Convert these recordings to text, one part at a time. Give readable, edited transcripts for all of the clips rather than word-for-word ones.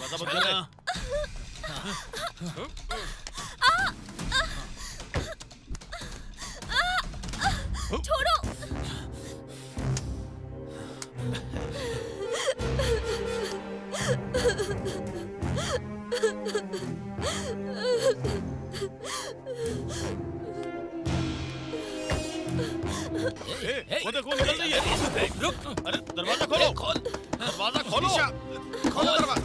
दरवाजा बंद कर दे। छोड़ो। वो देखो निकल रही है। रुक, अरे दरवाजा खोलो। खोल दरवाजा खोलो। खोलो दरवाजा।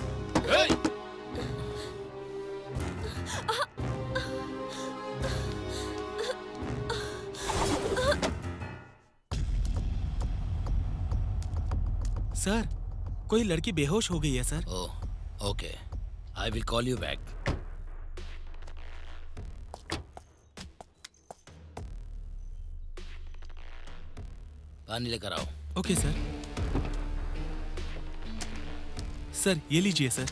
सर, कोई लड़की बेहोश हो गई है sir. Oh, okay, I will call you back. पानी लेकर आओ। Okay sir. सर ये लीजिए sir.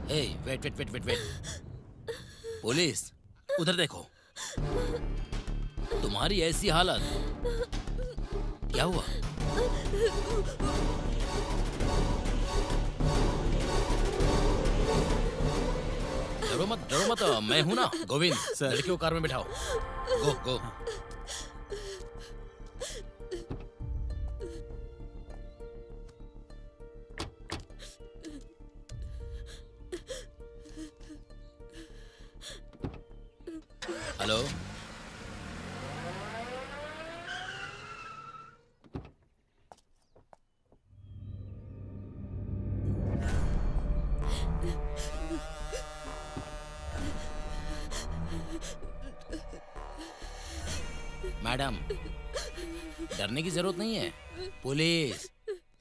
Hey, wait wait wait wait wait. Police, उधर देखो। तुम्हारी ऐसी हालत, क्या हुआ? डरो मत, मैं हूं ना, गोविंद। सर। लड़की को कार में बिठाओ। गो गो। हेलो, मैडम, डरने की जरूरत नहीं है। पुलिस,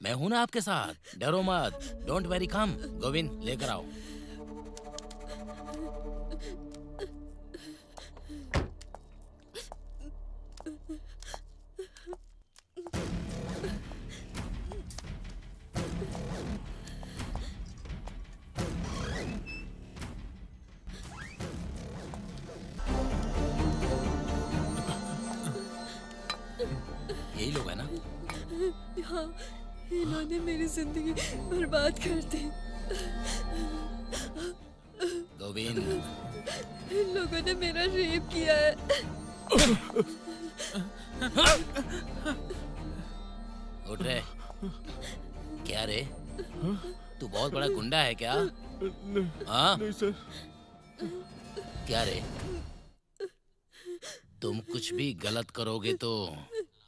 मैं हूं ना आपके साथ, डरो मत। डोंट वेरी, कम। गोविंद, लेकर आओ। यही लोग है ना? हाँ, इन्होंने मेरी जिंदगी बर्बाद कर दी। गोविंद, इन लोगों ने मेरा रेप किया है। उठ रे। क्या रे, तू बहुत बड़ा गुंडा है क्या? हाँ? नहीं सर। क्या रे, तुम कुछ भी गलत करोगे तो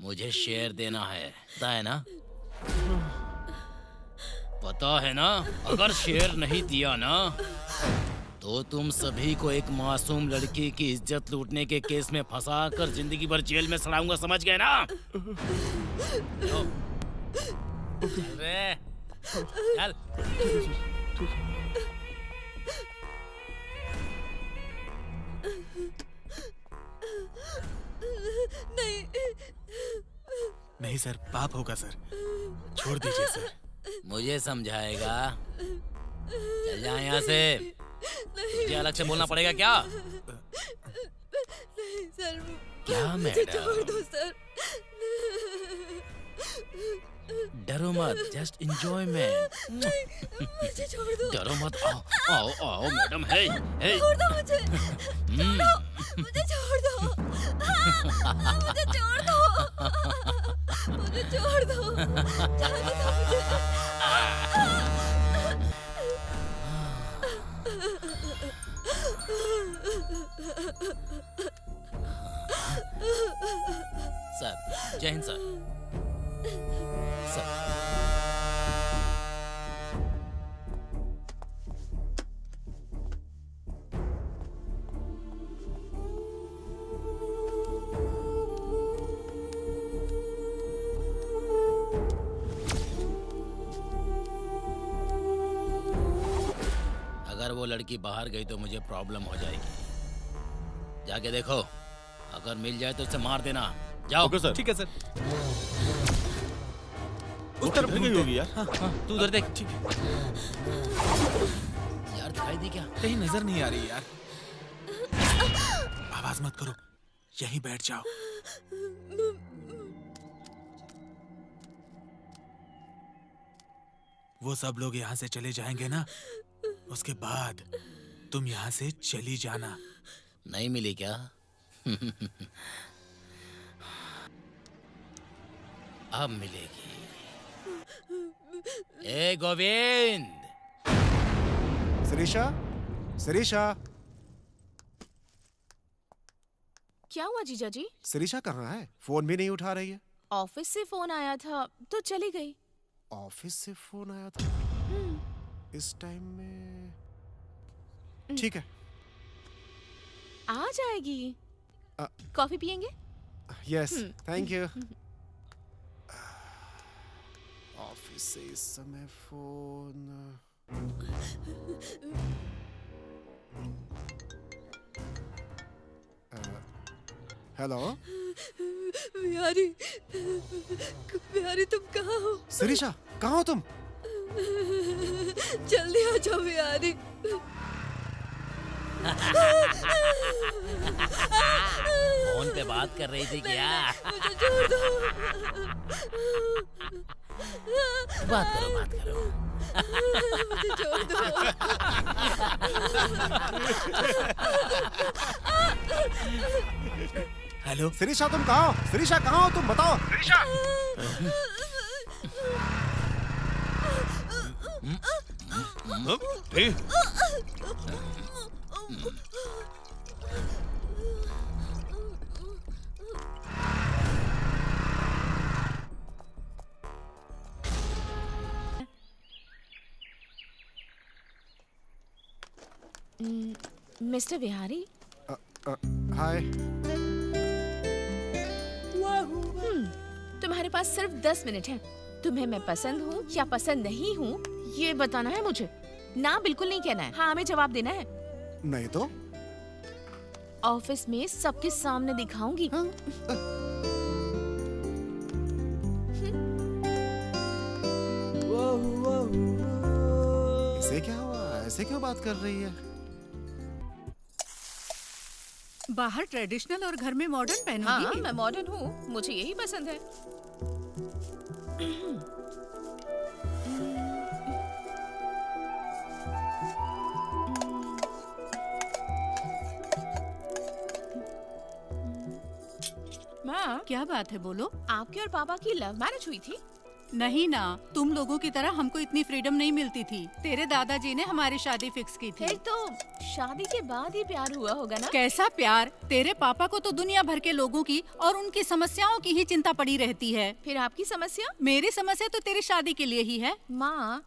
मुझे शेयर देना है, पता है ना? पता है ना? अगर शेयर नहीं दिया ना तो तुम सभी को एक मासूम लड़की की इज्जत लूटने के केस में फंसा कर जिंदगी भर जेल में सड़ाऊंगा, समझ गए ना? चल रे, चल। नहीं, नहीं सर, पाप होगा सर। छोड़ दीजिए सर। मुझे समझाएगा? चल जा यहाँ से। तुझे अलग से बोलना पड़ेगा क्या? नहीं सर, क्या मुझे मैडम? छोड़ दो सर। डरो मत, जस्ट एंजॉयमेंट। मुझे छोड़ दो। डरो मत, आओ आओ आओ मैडम। हे हे, छोड़ दो मुझे। मुझे छोड़ दो। मुझे छोड़ दो। मुझे छोड़ दो। जाने दो मुझे। सर, जय हिंद सर। सर, अगर वो लड़की बाहर गई तो मुझे प्रॉब्लम हो जाएगी। जाके देखो, अगर मिल जाए तो उसे मार देना। जाओ। Okay sir. ठीक है सर। उस तरफ गई होगी यार। हाँ हाँ, तू उधर देख। ठीक है। यार दिखाई दी क्या? कहीं नजर नहीं आ रही यार। आवाज मत करो, यहीं बैठ जाओ। वो सब लोग यहाँ से चले जाएंगे ना, उसके बाद तुम यहाँ से चली जाना। नहीं मिली क्या? अब मिलेगी। ए गोविंद, शिरीषा, शिरीषा, क्या हुआ जीजा जी? शिरीषा कहाँ है? फोन भी नहीं उठा रही है। ऑफिस से फोन आया था तो चली गई। ऑफिस से फोन आया था इस टाइम में? ठीक है, आ जाएगी। अ- कॉफी पियेंगे? Yes, thank you. ऑफिस से इस समय फोन। हेलो बिहारी, बिहारी तुम कहाँ हो? शिरीषा, कहाँ हो तुम? जल्दी आ जाओ बिहारी। फोन पे बात कर रही थी क्या? मुझे छोड़ दो। बात करो, बात करो। मुझे छोड़ दो। हेलो, शिरीषा तुम कहाँ हो? शिरीषा कहाँ हो तुम? बताओ शिरीषा। ए, मिस्टर बिहारी, हाय। तुम्हारे पास सिर्फ 10 मिनट है। तुम्हें मैं पसंद हूँ या पसंद नहीं हूँ ये बताना है मुझे। ना बिल्कुल नहीं कहना है, हाँ हमें जवाब देना है। नहीं तो? ऑफिस में सबके सामने दिखाऊंगी। इसे क्या हुआ? ऐसे क्यों बात कर रही है? बाहर ट्रेडिशनल और घर में मॉडर्न पहनूंगी। हाँ मैं मॉडर्न हूँ, मुझे यही पसंद है। माँ, क्या बात है, बोलो। आपके और पापा की लव मैरिज हुई थी? नहीं ना, तुम लोगों की तरह हमको इतनी फ्रीडम नहीं मिलती थी। तेरे दादाजी ने हमारी शादी फिक्स की थी। फिर तो शादी के बाद ही प्यार हुआ होगा ना? कैसा प्यार? तेरे पापा को तो दुनिया भर के लोगों की और उनकी समस्याओं की ही चिंता पड़ी रहती है। फिर आपकी समस्या? मेरी समस्या तो तेरी शादी के लिए ही है। माँ,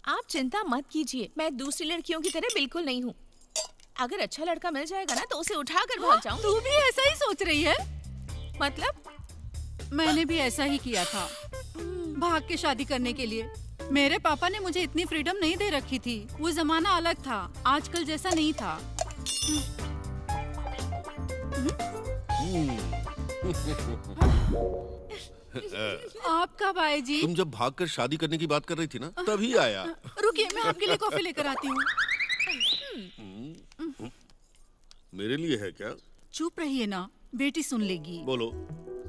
आप चिंता मत कीजिए, मैं दूसरी लड़कियों की तरह बिल्कुल नहीं हूँ। अगर अच्छा लड़का मिल जाएगा ना तो उसे उठा कर भाग जाऊँ। तू भी ऐसा ही सोच रही है? मतलब? मैंने भी ऐसा ही किया था, भाग के शादी करने के लिए। मेरे पापा ने मुझे इतनी फ्रीडम नहीं दे रखी थी। वो जमाना अलग था, आजकल जैसा नहीं था। आप कब आए जी? तुम जब भागकर शादी करने की बात कर रही थी ना, तभी आया। रुकिए, मैं आपके लिए कॉफी लेकर आती हूँ। मेरे लिए है क्या? चुप रहिए ना, बेटी सुन लेगी। बोलो,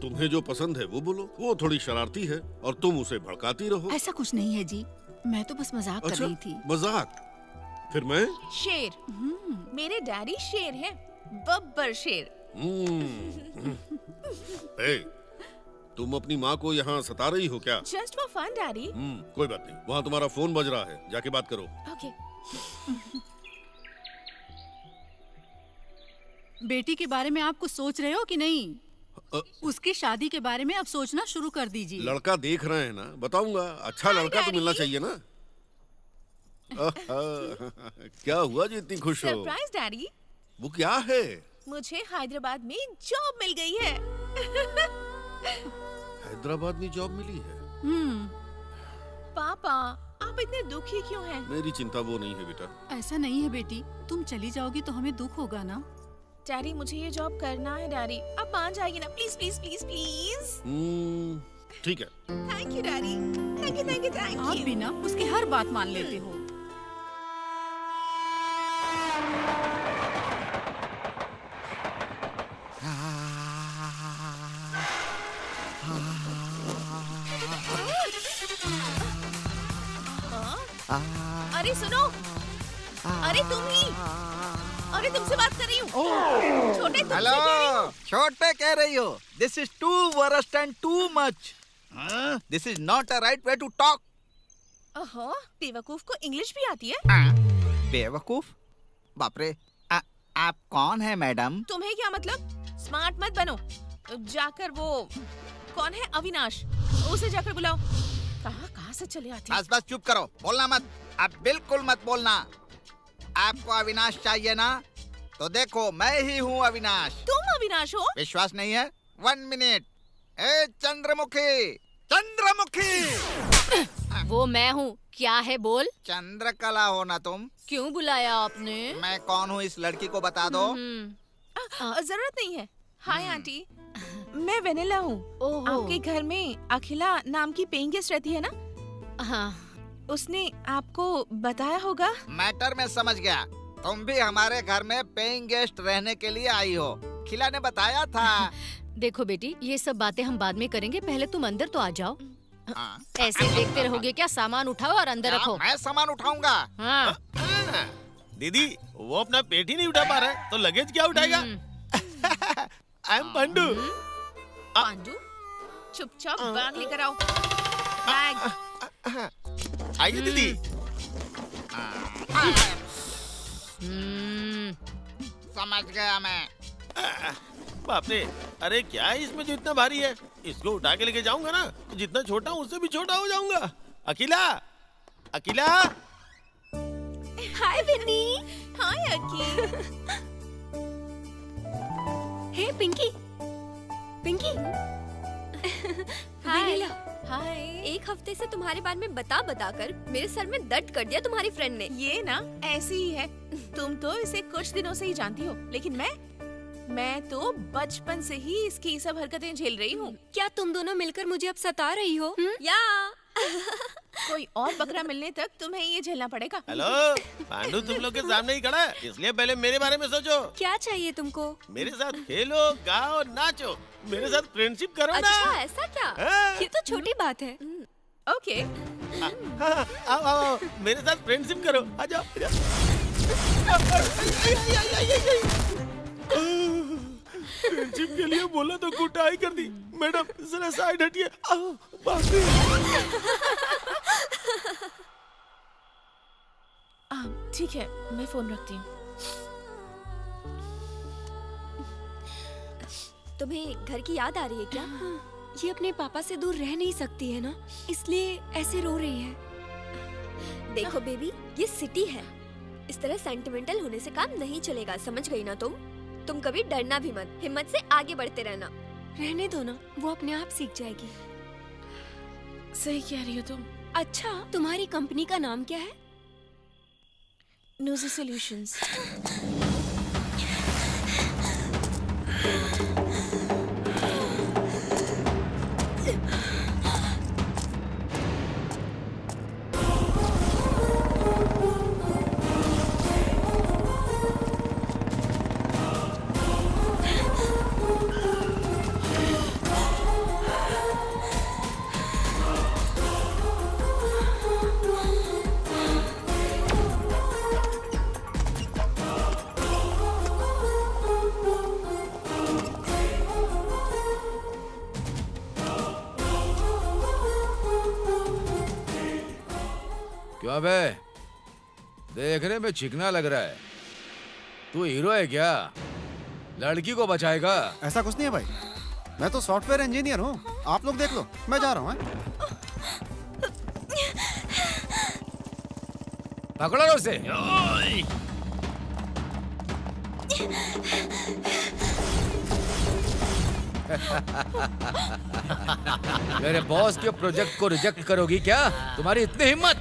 तुम्हें जो पसंद है वो बोलो। वो थोड़ी शरारती है और तुम उसे भड़काती रहो। ऐसा कुछ नहीं है जी, मैं तो बस मजाक कर रही थी। मजाक? फिर मैं? शेर। मेरे डैडी शेर हैं, बब्बर शेर। ए, तुम अपनी माँ को यहाँ सता रही हो क्या? Just for fun daddy. कोई बात नहीं, वहाँ तुम्हारा फोन बज रहा है, जाके बात करो। ओके। बेटी के बारे में आप कुछ सोच रहे हो कि नहीं? उसकी शादी के बारे में अब सोचना शुरू कर दीजिए। लड़का देख रहे हैं ना, बताऊंगा। अच्छा लड़का तो मिलना चाहिए ना। क्या हुआ जो इतनी खुश हो? सरप्राइज डैडी, वो क्या है? मुझे हैदराबाद में जॉब मिल गई है। हैदराबाद में जॉब मिली है? पापा, आप इतने दुखी क्यों हैं? मेरी चिंता वो नहीं है बेटा। ऐसा नहीं है बेटी, तुम चली जाओगी तो हमें दुख होगा ना। डैडी, मुझे ये जॉब करना है डैडी। आप मान जाइए ना, प्लीज प्लीज प्लीज प्लीज। ठीक है। Thank you daddy, thank you thank you thank आप यू। भी ना उसकी हर बात मान लेते हो। अरे सुनो, अरे तुम ही, अरे तुमसे बात कर रही हूँ। छोटे तुमसे हेलो, कह रही हूँ। छोटे कह रही हो? This is too worst and too much. This is not a right way to talk. ओहो, बेवकूफ को इंग्लिश भी आती है? बेवकूफ? बाप रे, आप कौन है मैडम? तुम्हें क्या मतलब? स्मार्ट मत बनो। जाकर वो कौन है, अविनाश, उसे जाकर बुलाओ। कहाँ से चले आती है? बस बस चुप करो, बोलना मत। आप बिल्कुल मत बोलना। आपको अविनाश चाहिए ना? तो देखो, मैं ही हूँ अविनाश। तुम अविनाश हो? विश्वास नहीं है? 1 मिनट। ए चंद्रमुखी, चंद्रमुखी। वो मैं हूँ। क्या है बोल? चंद्रकला हो ना तुम? क्यों बुलाया आपने? मैं कौन हूँ इस लड़की को बता दो। जरूरत नहीं है। हाय आंटी, मैं वेनिला हूँ। ओहो। आपके घर में अखिला नाम की पेइंग गेस्ट रहती है ना? हाँ। उसने आपको बताया होगा। मैटर में समझ गया। तुम भी हमारे घर में पेइंग गेस्ट रहने के लिए आई हो। खिला ने बताया था। देखो बेटी, ये सब बातें हम बाद में करेंगे, पहले तुम अंदर तो आ जाओ। हाँ। ऐसे देखते रहोगे क्या? सामान उठाओ और अंदर क्या रखो। मैं सामान उठाऊंगा? हाँ। दीदी, वो अपना पेट ही नहीं उठा पा रहा है, तो लगेज क्या उठाएगा? I am Pandu. पांडू, चुपचाप बैग लेकर आओ। बैग। आइए दीदी। समझ गया मैं। बाप रे, अरे क्या है इसमें जो इतना भारी है? इसको उठा के लेके जाऊंगा ना, तो जितना छोटा हूँ उससे भी छोटा हो जाऊंगा। अखिला, अखिला। हाय विन्नी। हाय अकी। हे पिंकी, पिंकी। हाय। हाय। एक हफ्ते से तुम्हारे बारे में बता कर मेरे सर में दर्द कर दिया तुम्हारी फ्रेंड ने। ये ना ऐसी ही है। तुम तो इसे कुछ दिनों से ही जानती हो, लेकिन मैं तो बचपन से ही इसकी सब हरकतें झेल रही हूँ। क्या तुम दोनों मिलकर मुझे अब सता रही हो? या कोई और बकरा मिलने तक तुम्हें ये झेलना पड़ेगा। हेलो, पांडू तुम लोग के सामने ही खड़ा है, इसलिए पहले मेरे बारे में सोचो। क्या चाहिए तुमको? मेरे साथ खेलो, गाओ, नाचो, मेरे साथ फ्रेंडशिप करो ना। अच्छा, ऐसा क्या? हाँ। ये तो छोटी बात है। ओके। हाँ, आओ आओ, मेरे साथ फ्रेंडशिप करो। आ जाओ, आ जाओ। फ्रेंडशिप के लिए बोला तो कुटाई कर दी। मैडम जरा साइड हटिए। बाप रे। ठीक है, मैं फोन रखती हूँ। तुम्हें घर की याद आ रही है क्या? ये अपने पापा से दूर रह नहीं सकती है ना, इसलिए ऐसे रो रही है। देखो बेबी, ये सिटी है, इस तरह सेंटिमेंटल होने से काम नहीं चलेगा, समझ गई ना तुम कभी डरना भी मत, हिम्मत से आगे बढ़ते रहना। रहने दो ना, वो अपने आप सीख जाएगी। सही कह रही हो तुम। अच्छा, तुम्हारी कंपनी का नाम क्या है? नोज़ी सॉल्यूशंस। क्यों बे, देखने में चिकना लग रहा है। तू हीरो है क्या? लड़की को बचाएगा? ऐसा कुछ नहीं है भाई, मैं तो सॉफ्टवेयर इंजीनियर हूँ। आप लोग देख लो, मैं जा रहा हूँ। पकड़ो उसे। मेरे बॉस के प्रोजेक्ट को रिजेक्ट करोगी क्या? तुम्हारी इतनी हिम्मत?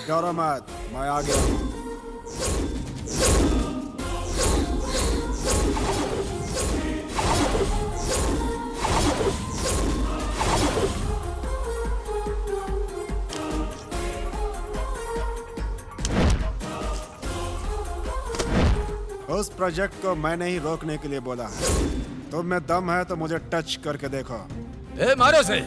डरो मत, मैं आ गया हूँ। उस प्रोजेक्ट को मैंने ही रोकने के लिए बोला है। तुम में दम है तो मुझे टच करके देखो। ए मारो से।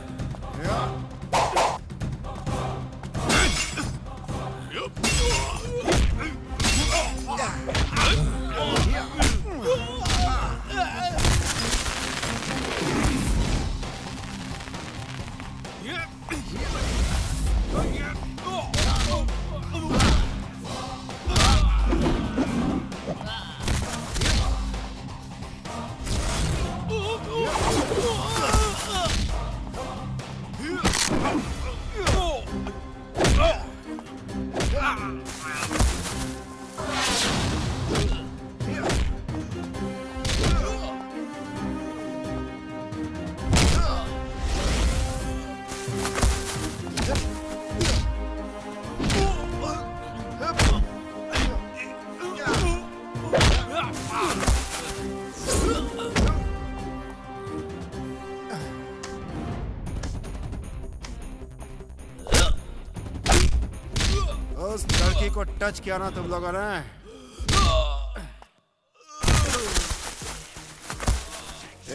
उस लड़की को टच किया ना तुम लोगों ने,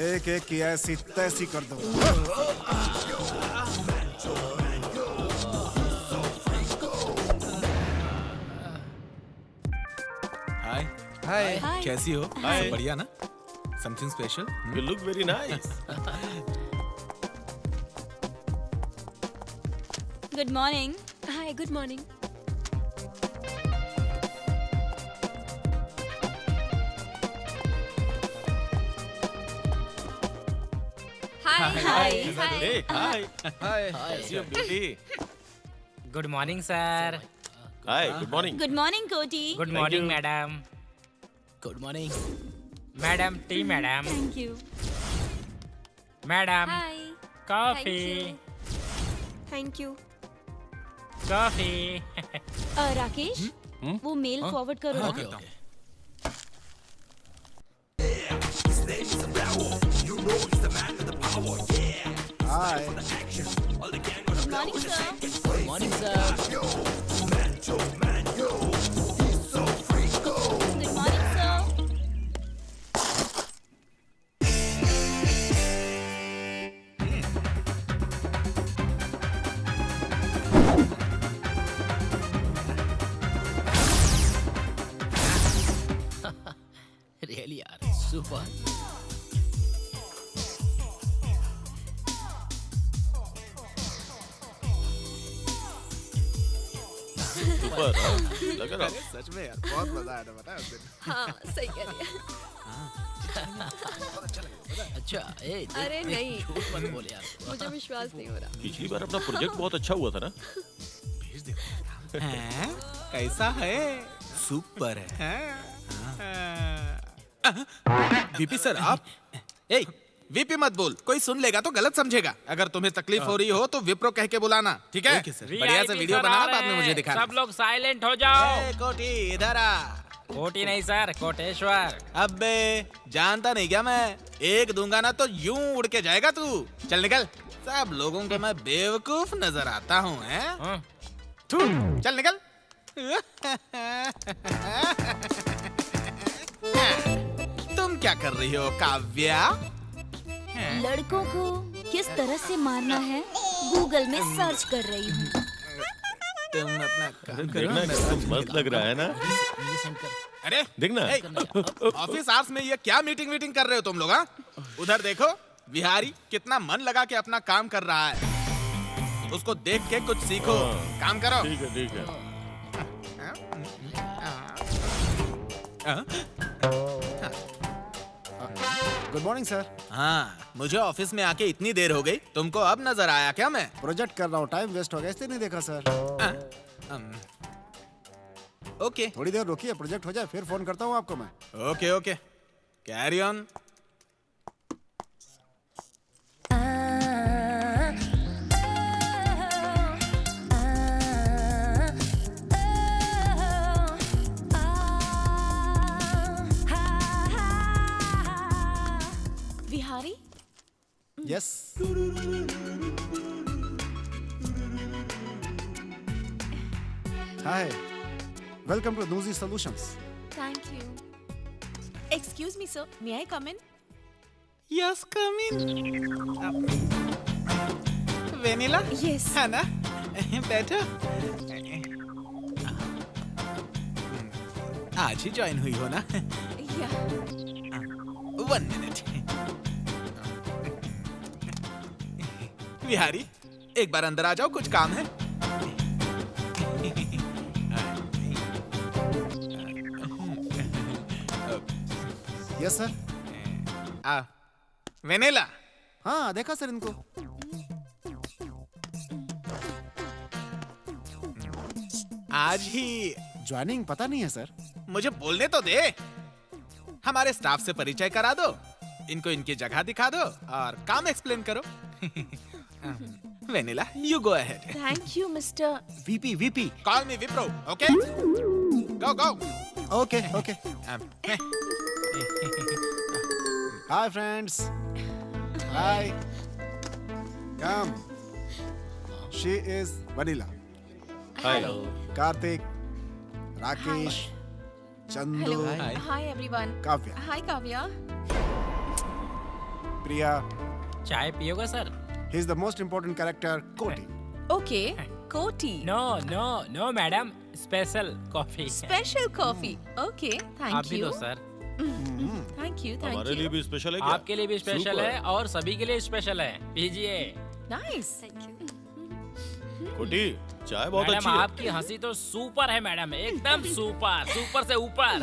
एक एक की ऐसी तैसी कर दो। हाय हाय। कैसी हो? Hi. सब बढ़िया ना? Something special? You look very nice. Good morning. Hi, good morning. Hi hi Hey, hi. Hi. How's your beauty? Good morning sir. Hi, good morning. Good morning Koti. Good morning madam. Good morning madam. Tea madam. Thank you. Madam hi. Coffee. Thank you. Coffee. Rakesh, वो mail forward करो okay ना। Okay. Hi. Good morning sir. Good morning sir. Good morning sir. Really यार super. Super. हाँ? लग रहा है। सच में यार बहुत मजा आया था, पता है उस दिन। हाँ, सही कह रही है। अच्छा ए देख, अरे नहीं, झूठ मत बोल यार। मुझे विश्वास नहीं हो रहा। पिछली बार अपना प्रोजेक्ट बहुत अच्छा हुआ था ना। हैं? कैसा है? सुपर है। वीपी सर आप? ए वीपी मत बोल, कोई सुन लेगा तो गलत समझेगा। अगर तुम्हें तकलीफ हो रही हो तो विप्रो कह के बुलाना, ठीक है? VIP बढ़िया से वीडियो सर बनाना, आ रहे बाद में मुझे हैं। दिखाना। सब लोग साइलेंट हो जाओ। ए, कोटी इधर आ। कोटी नहीं सर, कोटेश्वर। अबे जानता नहीं क्या मैं? एक दूंगा ना तो यूं उड़ के जाएगा तू। चल निकल। सब लोगों को मैं बेवकूफ नजर आता हूँ, हैं? हाँ। चल निकल। तुम क्या कर रही हो काव्या? लड़कों को किस तरह से मारना है गूगल में सर्च कर रही हूँ। तुम अपना काम करो देखना ना। कितना मस्त लग रहा है ना। मुझे सेंड कर। अरे देखना। ए, ऑफिस आवर्स में ये क्या मीटिंग वीटिंग कर रहे हो तुम लोग? हाँ? उधर देखो, बिहारी कितना मन लगा के अपना काम कर रहा है। उसको देख के कुछ सीखो। हाँ। काम करो। ठीक है, ठीक है। Good morning sir. हाँ, मुझे ऑफिस में आके इतनी देर हो गई, तुमको अब नजर आया क्या मैं? प्रोजेक्ट कर रहा हूँ, टाइम वेस्ट हो गया इसलिए नहीं देखा सर। ओके थोड़ी देर रुकिए, प्रोजेक्ट हो जाए फिर फोन करता हूँ आपको मैं। Okay okay, carry on. Vihari, yes. Hi, welcome to Nuzi solutions. Thank you. Excuse me, sir. May I come in? Yes come in. Vanilla Yes. है ना? बैठो। आज ही ज्वाइन हुई हो ना? Yeah. 1 मिनट। बिहारी, एक बार अंदर आ जाओ, कुछ काम है। Yes sir. वेनिला, हाँ देखा सर इनको। आज ही ज्वाइनिंग पता नहीं है सर। मुझे बोलने तो दे। हमारे स्टाफ से परिचय करा दो, इनको इनकी जगह दिखा दो और काम एक्सप्लेन करो। Vennela, you go ahead. Thank you, Mr. VP. Call me Wipro, okay? Go go. Okay. Hi friends. Hi. Come. She is Vennela. Hello. Karthik, Rakesh, Chandu, Hello. Hi, everyone. Kavya, Hi, Kavya. Priya. चाय पियोगा sir? He is the most important character Koti. Okay. Koti. No madam, special coffee. Special coffee. Okay. आप Thank भी you. दो sir. Thank you. हमारे लिए Thank you. भी special है क्या? आपके लिए भी स्पेशल Super. है और सभी के लिए स्पेशल है, पीजिए। Nice. कोटी, चाय बहुत मैडम अच्छी है। आपकी हंसी तो सुपर है मैडम, एकदम सुपर, सुपर से ऊपर।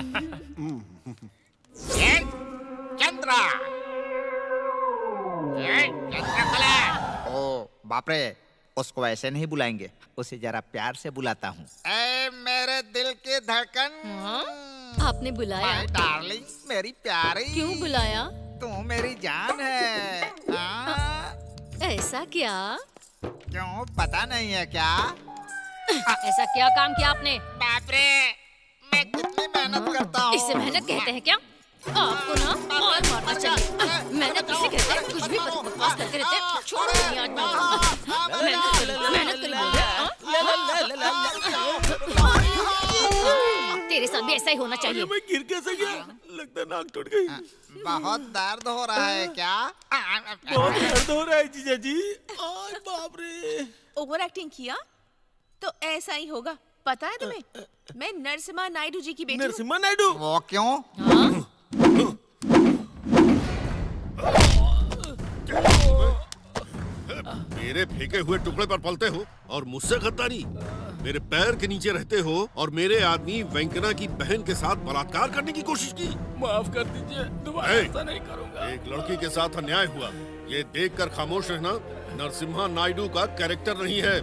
चंद्रा। ओ बाप रे, उसको ऐसे नहीं बुलाएंगे, उसे जरा प्यार से बुलाता हूँ। ए मेरे दिल की धड़कन। आपने बुलाया? माय डार्लिंग, मेरी प्यारी। क्यों बुलाया? तू मेरी जान है। हाँ? ऐसा क्या? क्यों, पता नहीं है क्या? ऐसा क्या काम किया आपने? बाप रे, मैं कितनी मेहनत करता हूँ। इसे मेहनत कहते हैं क्या? आपको ना और मारना चाहिए। मेहनत किसे कहते हैं? कुछ भी बकवास करते रहते हैं। छोड़ो नहीं आज मेहनत करी बोल रहे हैं। तेरे साथ भी ऐसा ही होना चाहिए। मैं गिर कैसे गया? लगता है नाक टूट गई। बहुत दर्द हो रहा है क्या? बहुत दर्द हो रहा है जीजा जी। आज बाप रे। ओवर एक्टिंग किया तो ऐसा ही होगा। पता है तुम्हें, मैं नरसिम्हा नायडू जी की बेटी हूँ। नरसिम्हा नायडू। वो क्यों? मेरे फेंके हुए टुकड़े पर पलते हो और मुझसे गद्दारी। मेरे पैर के नीचे रहते हो और मेरे आदमी वेंकना की बहन के साथ बलात्कार करने की कोशिश की। माफ कर दीजिए, दोबारा ऐसा नहीं करूंगा। एक लड़की के साथ अन्याय हुआ, ये देखकर खामोश रहना नरसिम्हा नायडू का कैरेक्टर नहीं है।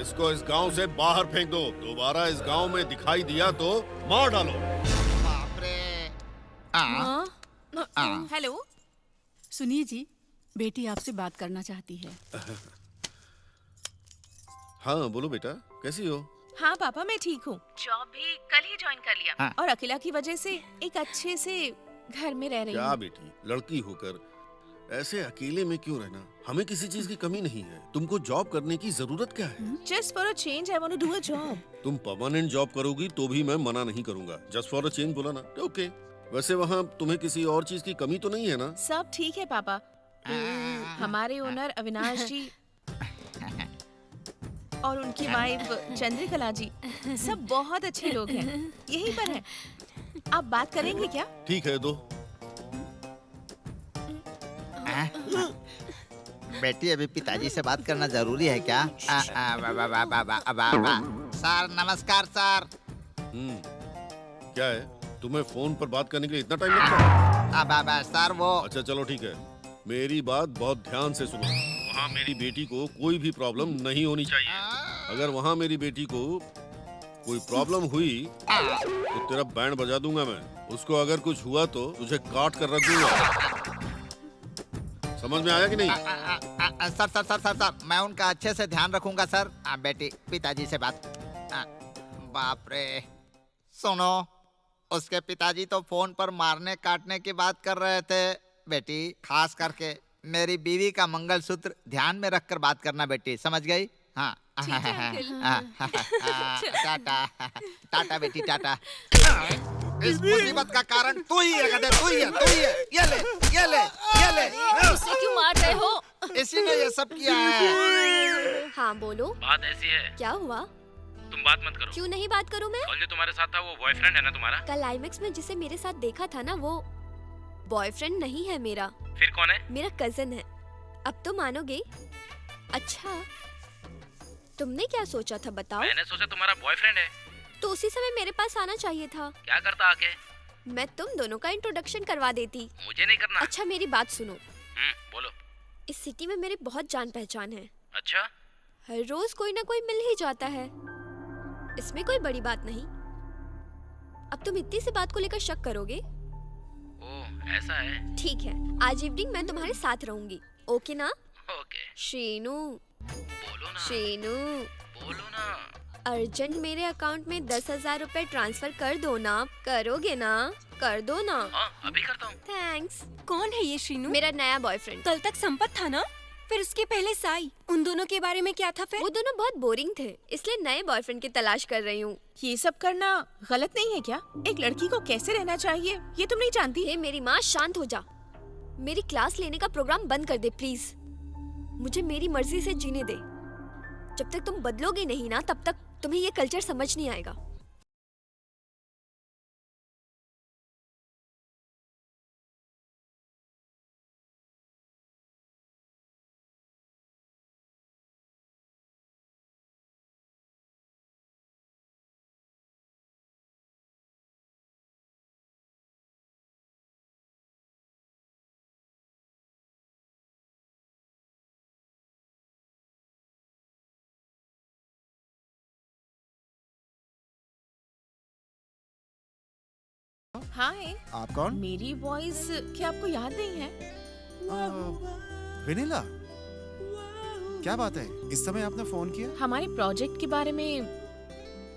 इसको इस गांव से बाहर फेंक दो। दोबारा इस गांव में दिखाई दिया तो मार डालो। बाप रे। हेलो। सुनिए जी, बेटी आपसे बात करना चाहती है। हाँ बोलो बेटा, कैसी हो? हाँ पापा, मैं ठीक हूँ। जॉब भी कल ही ज्वाइन कर लिया। हाँ। और अकेला की वजह से एक अच्छे से घर में रह रही क्या हूँ। बेटी, लड़की होकर ऐसे अकेले में क्यों रहना? हमें किसी चीज की कमी नहीं है। तुमको जॉब करने की जरूरत क्या है? Just for a change I want to do a job. तुम परमानेंट जॉब करोगी तो भी मैं मना नहीं करूंगा। जस्ट फॉर अ चेंज बोला ना, ओके। वैसे वहाँ तुम्हें किसी और चीज की कमी तो नहीं है ना? सब ठीक है पापा। हमारे ओनर अविनाश जी और उनकी वाइफ चंद्रकला जी सब बहुत अच्छे लोग हैं। यहीं पर हैं। आप बात करेंगे क्या? ठीक है, दो। बेटी, अभी पिताजी से बात करना जरूरी है क्या? सर नमस्कार सर। क्या है, तुम्हें फोन पर बात करने के लिए इतना टाइम लगता है? सर वो। अच्छा चलो ठीक है, मेरी बात बहुत ध्यान से सुनो। वहाँ मेरी बेटी को कोई भी प्रॉब्लम नहीं होनी चाहिए। अगर वहाँ मेरी बेटी को कोई प्रॉब्लम हुई तो तेरा बैंड बजा दूंगा मैं। उसको अगर कुछ हुआ तो तुझे काट कर रख दूंगा। समझ में आया कि नहीं? सर मैं उनका अच्छे से ध्यान रखूंगा सर। बेटी, पिताजी से बात। बाप रे, सुनो, उसके पिताजी तो फोन पर मारने काटने की बात कर रहे थे। बेटी, खास करके मेरी बीवी का मंगलसूत्र ध्यान में रखकर बात करना बेटी, समझ गई? हाँ। टाटा टाटा बेटी, टाटा। इस मुसीबत का कारण तू ही है गधे, तू ही है, तू ही है। ये ले, ये ले, ये ले। इसे क्यों मार रहे हो? इसी ने ये सब किया है। हाँ बोलो, बात ऐसी है, क्या हुआ? तुम बात मत करो। क्यों नहीं बात करूँ मैं? और जो तुम्हारे साथ था वो बॉयफ्रेंड है ना तुम्हारा? कल आईमैक्स में जिसे मेरे साथ देखा था ना, वो बॉयफ्रेंड नहीं है मेरा। फिर कौन है? मेरा कजन है। अब तो मानोगे? अच्छा, तुमने क्या सोचा था बताओ? मैंने सोचा तुम्हारा बॉयफ्रेंड है। तो उसी समय मेरे पास आना चाहिए था। क्या करता आके? मैं तुम दोनों का इंट्रोडक्शन करवा देती। मुझे नहीं करना। अच्छा मेरी बात सुनो, बोलो। इस सिटी में मेरे बहुत जान पहचान है। अच्छा? हर रोज कोई ना कोई मिल ही जाता है, इसमें कोई बड़ी बात नहीं। अब तुम इतनी सी बात को लेकर शक करोगे? ओह, ऐसा है। ठीक है, आज इवनिंग मैं तुम्हारे साथ रहूंगी, ओके ना? ओके। शीनू, बोलो ना। शीनू, बोलो ना। अर्जेंट मेरे अकाउंट में 10,000 रुपए ट्रांसफर कर दो ना। करोगे ना? कर दो ना। हाँ, अभी करता हूँ। थैंक्स। कौन है ये शीनू? मेरा नया बॉयफ्रेंड। कल तक संपत था ना, फिर उसके पहले साई। उन दोनों के बारे में क्या था फिर? वो दोनों बहुत बोरिंग थे, इसलिए नए बॉयफ्रेंड की तलाश कर रही हूँ। ये सब करना गलत नहीं है क्या? एक लड़की को कैसे रहना चाहिए ये तुम नहीं जानती? हे मेरी माँ, शांत हो जा। मेरी क्लास लेने का प्रोग्राम बंद कर दे प्लीज। मुझे मेरी मर्जी से जीने दे। जब तक तुम बदलोगे नहीं ना, तब तक तुम्हें ये कल्चर समझ नहीं आएगा। हाय, आप कौन? मेरी वॉइस क्या आपको याद नहीं है? वेनिला, क्या बात है? इस समय आपने फोन किया? हमारे प्रोजेक्ट के बारे में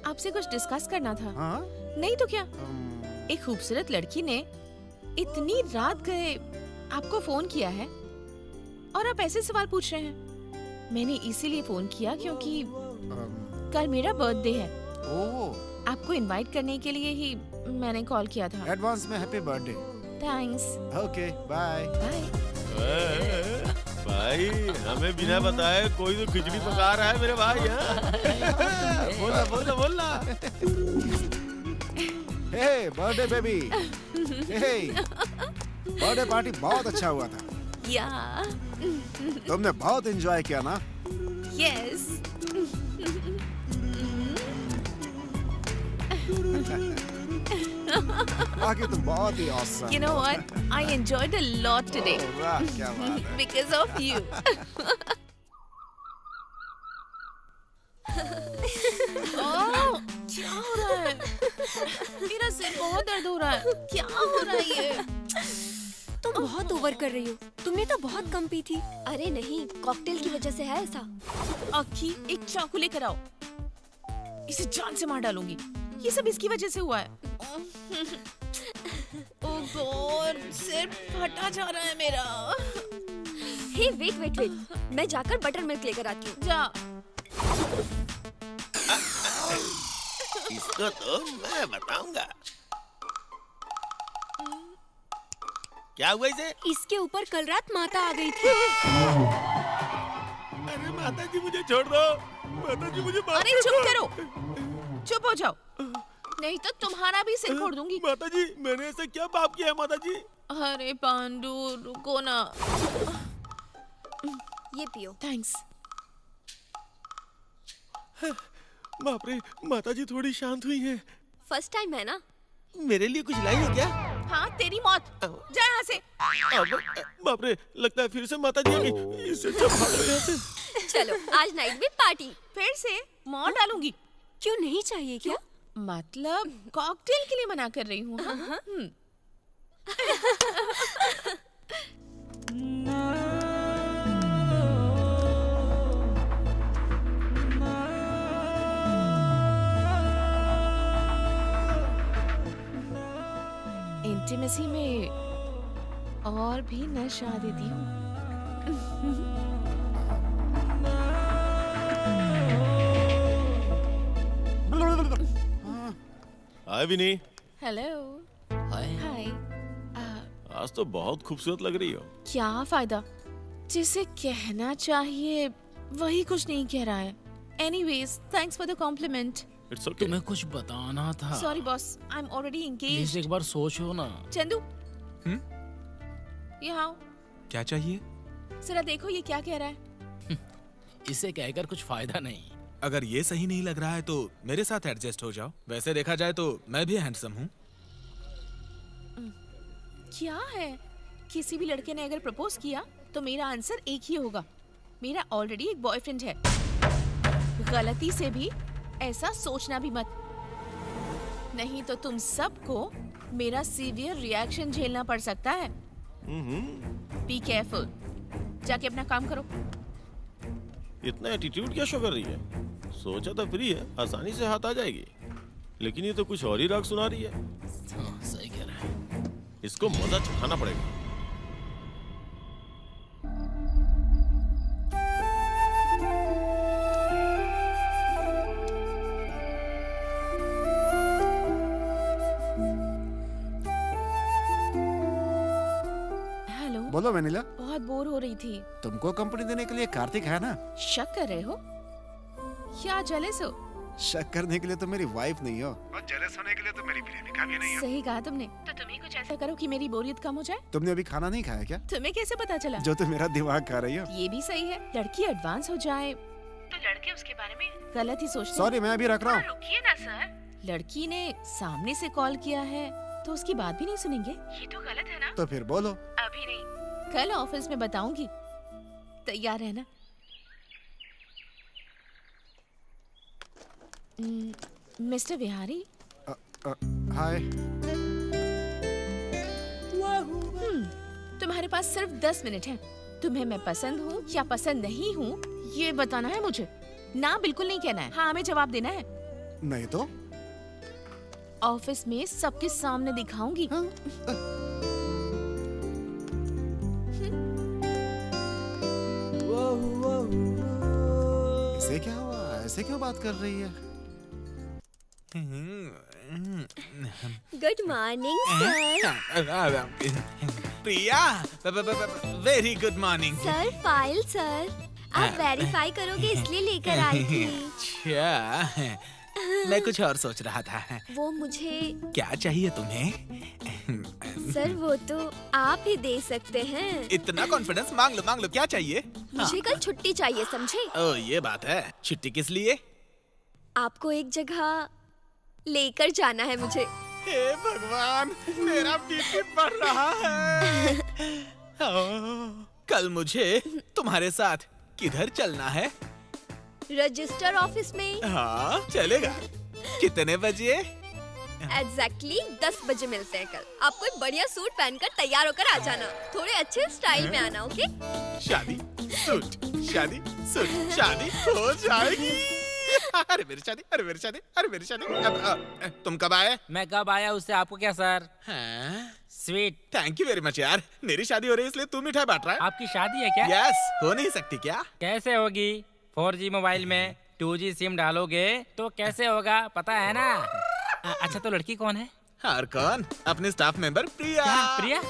आपसे कुछ डिस्कस करना था। हाँ? नहीं तो क्या, एक खूबसूरत लड़की ने इतनी रात गए आपको फोन किया है और आप ऐसे सवाल पूछ रहे हैं। मैंने इसीलिए फोन किया क्योंकि कल मेरा बर्थडे है। ओह, आपको इनवाइट करने के लिए ही मैंने कॉल किया था। एडवांस में happy birthday. Thanks. Okay, bye. Bye. भाई, हमें बिना बताए कोई तो खिचड़ी पका रहा है मेरे भाई। हाँ? बोलना बोलना बोलना। हे बर्थडे बेबी, हे बर्थडे पार्टी बहुत अच्छा हुआ था। या तुमने बहुत एंजॉय किया ना? यस। बाकी तुम बहुत ही awesome। You know what? I enjoyed a lot today. वाह, क्या बात है। Because of you. ओह, क्या हो रहा है? मेरा सिर बहुत दर्द हो रहा है। क्या हो रहा है ये? तुम बहुत ओवर कर रही हो। तुमने तो बहुत कम पी थी। अरे नहीं, कॉकटेल की वजह से है ऐसा। अक्की, एक चाकू लेकर आओ। इसे जान से मार डालूंगी। ये सब इसकी वजह से हुआ है। ओह गॉड, सिर फटा जा रहा है मेरा। हे वेट वेट वेट, मैं जाकर बटर मिल्क लेकर आती हूँ। जा। इसको तो मैं बताऊंगा। क्या हुआ इसे? इसके ऊपर कल रात माता आ गई थी। अरे माता जी मुझे छोड़ दो। माता जी मुझे माफ अरे चुप कर दो। करो, चुप हो जाओ, नहीं तो तुम्हारा भी सिर फोड़ दूंगी। माता जी, मैंने ऐसा क्या पाप किया है माता जी? अरे पांडू, रुको ना। ये पियो। थैंक्स। बाप रे, माता जी थोड़ी शांत हुई हैं। फर्स्ट टाइम है ना? मेरे लिए कुछ लाई है क्या? हाँ, तेरी मौत। जा यहाँ से। बाप रे, लगता है फिर से माता जी आ गई। इससे अच्छा भाग लो यहाँ से। चलो, आज नाइट में पार्टी। फिर से मार डालूंगी। क्यों नहीं चाहिए क्या? मतलब कॉकटेल के लिए मना कर रही हूँ। हाँ? इंटीमेसी में और भी नशा देती हूँ। हाय विनी। हेलो हाय हाय। आज तो बहुत खूबसूरत लग रही हो। क्या फायदा, जिसे कहना चाहिए वही कुछ नहीं कह रहा है। Anyways, thanks for the compliment. It's okay. तुम्हें कुछ बताना था। Sorry boss, I am already please engaged. एक बार सोचो ना। चंदू, यहाँ क्या चाहिए? जरा देखो ये क्या कह रहा है। इसे कहकर कुछ फायदा नहीं। अगर ये सही नहीं लग रहा है तो मेरे साथ एडजस्ट हो जाओ। वैसे देखा जाए तो मैं भी हैंडसम हूँ। क्या है, किसी भी लड़के ने अगर प्रपोज किया तो मेरा आंसर एक ही होगा, मेरा ऑलरेडी एक बॉयफ्रेंड है। गलती से भी ऐसा सोचना भी मत, नहीं तो तुम सबको मेरा सीवियर रिएक्शन झेलना पड़ सकता है। बी केयरफुल, जाके अपना काम करो। इतना एटीट्यूड क्या शो कर रही है? सोचा था फ्री है, आसानी से हाथ आ जाएगी, लेकिन ये तो कुछ और ही राग सुना रही है। हाँ, सही कह रहा है। इसको मजा चखाना पड़ेगा। हेलो, बोलो वेनिला। बहुत बोर हो रही थी। तुमको कंपनी देने के लिए कार्तिक है ना। शक कर रहे हो? क्या जेलस हो? शक करने के लिए तो मेरी वाइफ नहीं हो, और जेलस होने के लिए तो मेरी प्रेमिका भी नहीं हो। सही कहा तुमने। तो तुम ही कुछ ऐसा करो कि मेरी बोरियत कम हो जाए। तुमने अभी खाना नहीं खाया क्या? तुम्हें कैसे पता चला? जो तुम मेरा दिमाग खा रही हो। ये भी सही है, लड़की एडवांस हो जाए तो लड़के उसके बारे में गलत ही सोचते हैं। सॉरी, मैं अभी रख रहा हूँ। रुकिए ना सर, लड़की ने सामने से कॉल किया है तो उसकी बात भी नहीं सुनेंगे? ये तो गलत है ना। तो फिर बोलो। अभी नहीं, कल ऑफिस में बताऊंगी, तैयार रहना। मिस्टर बिहारी। हाय। तुम्हारे पास सिर्फ 10 मिनट हैं। तुम्हें मैं पसंद हूँ या पसंद नहीं हूँ ये बताना है मुझे। ना बिल्कुल नहीं कहना है, हाँ हमें जवाब देना है। नहीं तो ऑफिस में सबके सामने दिखाऊंगी। हाँ? इसे क्या हुआ? ऐसे क्यों बात कर रही है? Good morning sir. Priya, very good morning. Sir file sir, आप वेरीफाई करोगे इसलिए लेकर आई थी। अच्छा, मैं कुछ और सोच रहा था। वो मुझे क्या चाहिए तुम्हें? सर वो तो आप ही दे सकते हैं। इतना कॉन्फिडेंस, मांग लो, क्या चाहिए? मुझे कल छुट्टी चाहिए, समझे? ओ ये बात है। छुट्टी किस लिए? आपको एक जगह लेकर जाना है मुझे। हे भगवान, मेरा बीपी बढ़ रहा है। कल मुझे तुम्हारे साथ किधर चलना है? रजिस्टर ऑफिस में। हाँ चलेगा। कितने बजे? एग्जैक्टली 10 बजे मिलते हैं कल। आप कोई बढ़िया सूट पहनकर तैयार होकर आ जाना, थोड़े अच्छे स्टाइल में आना, ओके? शादी सूट, शादी सूट, शादी हो जाएगी। अरे मेरी शादी, अरे मेरी शादी, अरे मेरी शादी। तुम कब आए? मैं कब आया उससे आपको क्या sir? Sweet. Thank you very much यार। मेरी शादी हो रही है इसलिए तू मिठाई बांट रहा है। आपकी शादी है क्या? यस, हो नहीं सकती क्या? कैसे होगी? 4G मोबाइल में 2G सिम डालोगे तो कैसे होगा, पता है ना? अच्छा तो लड़की कौन है? और कौन? अपने स्टाफ मेंबर प्रिया। प्रिया?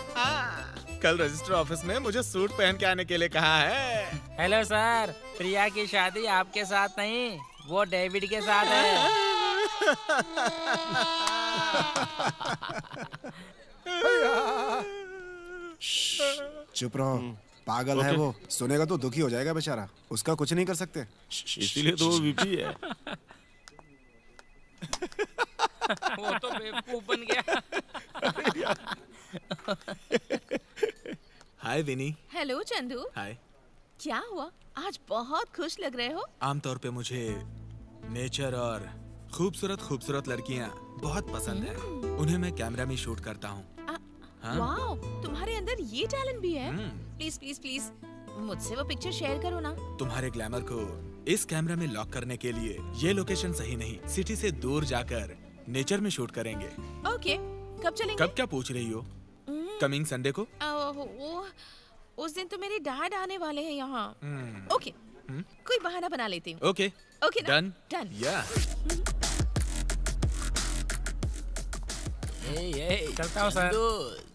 कल रजिस्टर ऑफिस में मुझे सूट पहन के आने के लिए कहा है। हेलो सर, प्रिया की शादी आपके साथ नहीं, वो डेविड के साथ है। चुप रहो, पागल है वो। सुनेगा तो दुखी हो जाएगा बेचारा, उसका कुछ नहीं कर सकते। इसीलिए तो वो वीपी है। वो तो बेवकूफ बन गया। हाय विनी। हेलो चंदू। हाय। क्या हुआ, आज बहुत खुश लग रहे हो? आमतौर पे मुझे नेचर और खूबसूरत खूबसूरत लड़कियां बहुत पसंद है। उन्हें मैं कैमरा में शूट करता हूँ। हाँ? वाओ, तुम्हारे अंदर ये टैलेंट भी है। प्लीज प्लीज प्लीज मुझसे वो पिक्चर शेयर करो ना। तुम्हारे ग्लैमर को इस कैमरा में लॉक करने के लिए ये लोकेशन सही नहीं, सिटी से दूर जाकर नेचर में शूट करेंगे। ओके, कब चलेंगे? कब क्या पूछ रही हो? कमिंग संडे को? उस दिन तो मेरे डैड आने वाले हैं यहाँ। ओके, कोई बहाना बना लेती हूँ। ओके ओके ना? Done done. या चलता हूँ सर।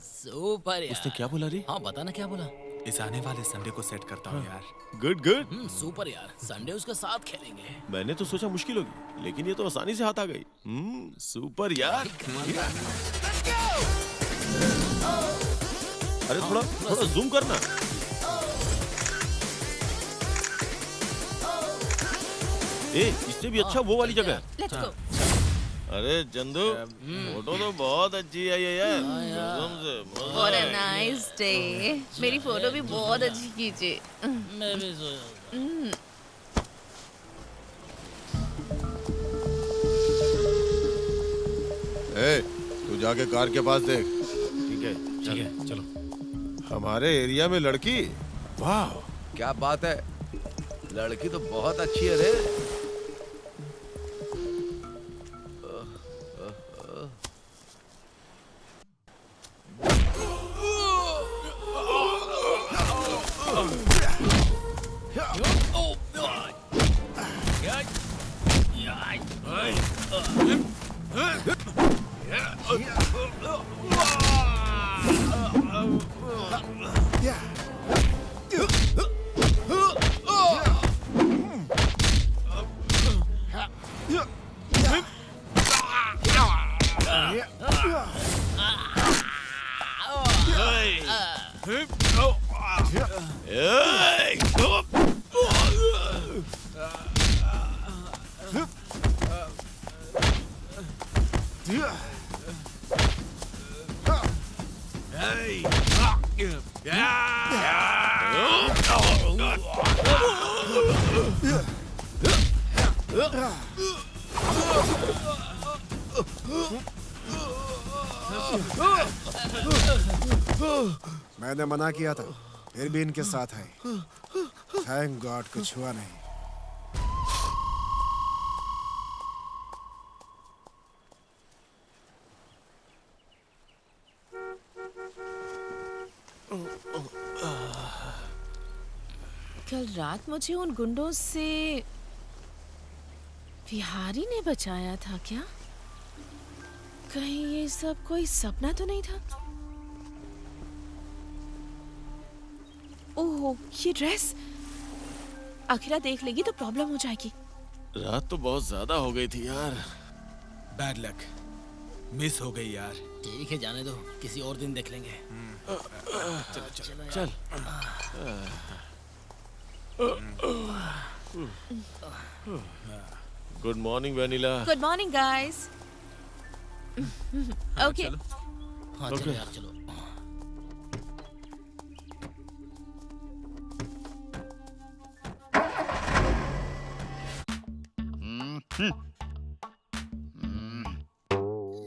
सुपर यार। उसने क्या बोला रे? हाँ बता ना क्या बोला। इस आने वाले संडे को सेट करता हूँ यार। Good good. सुपर यार, संडे उसके साथ खेलेंगे। मैंने तो सोचा मुश्किल होगी, लेकिन ये तो आसानी से हाथ आ गई। सुपर यार। अरे थोड़ा थोड़ा जूम करना। इससे भी अच्छा वो वाली जगह। Let's go. अरे चंदू, फोटो तो बहुत अच्छी है ये यार, कसम से मजा व्हाट अ है। Nice day. मेरी फोटो भी बहुत अच्छी खींचे। मैं भी सोया। तू जाके कार के पास देख। ठीक है चलो। हमारे एरिया में लड़की, वाह क्या बात है, लड़की तो बहुत अच्छी है रे। मैंने मना किया था, फिर भी इनके साथ है। थैंक गॉड कुछ हुआ नहीं। कल रात मुझे उन गुंडों से विहारी ने बचाया था क्या? कहीं ये सब कोई सपना तो नहीं था? ओह, ये ड्रेस अखिला देख लेगी तो प्रॉब्लम हो जाएगी। रात तो बहुत ज्यादा हो गई थी यार। बैड लक, मिस हो गई यार। ठीक है जाने दो, किसी और दिन देख लेंगे। चल। Good morning vanilla. Good morning guys. Okay. हाँ चलो यार चलो।